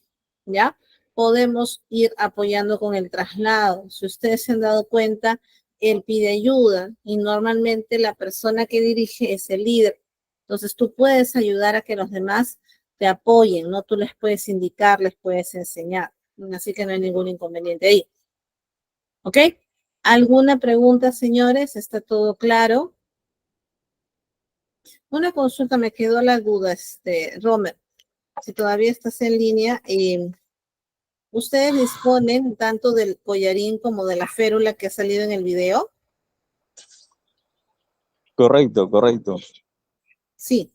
¿ya? Podemos ir apoyando con el traslado. Si ustedes se han dado cuenta, él pide ayuda y normalmente la persona que dirige es el líder. Entonces tú puedes ayudar a que los demás te apoyen, ¿no? Tú les puedes indicar, les puedes enseñar. Así que no hay ningún inconveniente ahí. ¿Ok? ¿Alguna pregunta, señores? ¿Está todo claro? Una consulta, me quedó la duda, Romer. Si todavía estás en línea, ¿ustedes disponen tanto del collarín como de la férula que ha salido en el video? Correcto, correcto. Sí,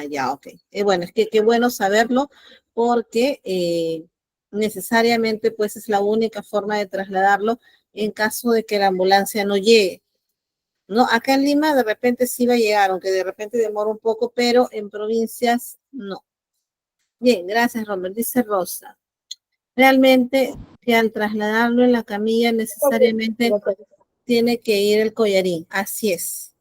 ya, ok. Bueno, es que qué bueno saberlo porque necesariamente pues es la única forma de trasladarlo en caso de que la ambulancia no llegue. No, acá en Lima de repente sí va a llegar, aunque de repente demora un poco, pero en provincias no. Bien, gracias, Robert. Dice Rosa. Realmente que al trasladarlo en la camilla necesariamente tiene que ir el collarín. Así es.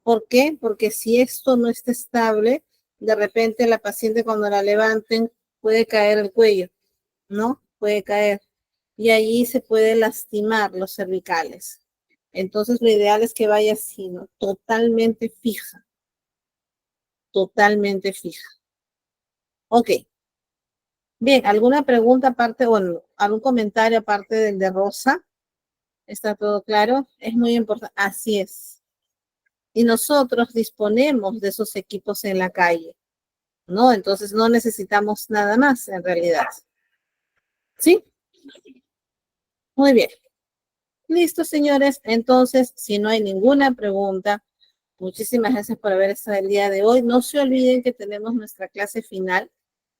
¿Por qué? Porque si esto no está estable, de repente la paciente cuando la levanten puede caer el cuello, ¿no? Puede caer. Y allí se puede lastimar los cervicales. Entonces lo ideal es que vaya así, ¿no? Totalmente fija. Totalmente fija. Ok. Bien, ¿alguna pregunta aparte, bueno, algún comentario aparte del de Rosa? ¿Está todo claro? Es muy importante. Así es. Y nosotros disponemos de esos equipos en la calle, ¿no? Entonces no necesitamos nada más en realidad. ¿Sí? Muy bien. Listo, señores. Entonces, si no hay ninguna pregunta, muchísimas gracias por haber estado el día de hoy. No se olviden que tenemos nuestra clase final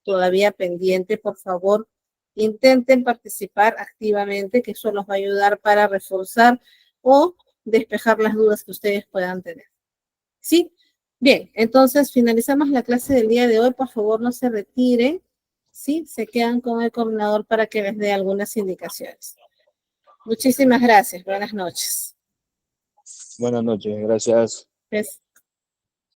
todavía pendiente. Por favor, intenten participar activamente, que eso los va a ayudar para reforzar o despejar las dudas que ustedes puedan tener. ¿Sí? Bien, entonces finalizamos la clase del día de hoy. Por favor, no se retiren. ¿Sí? Se quedan con el coordinador para que les dé algunas indicaciones. Muchísimas gracias. Buenas noches. Buenas noches, gracias. Pues,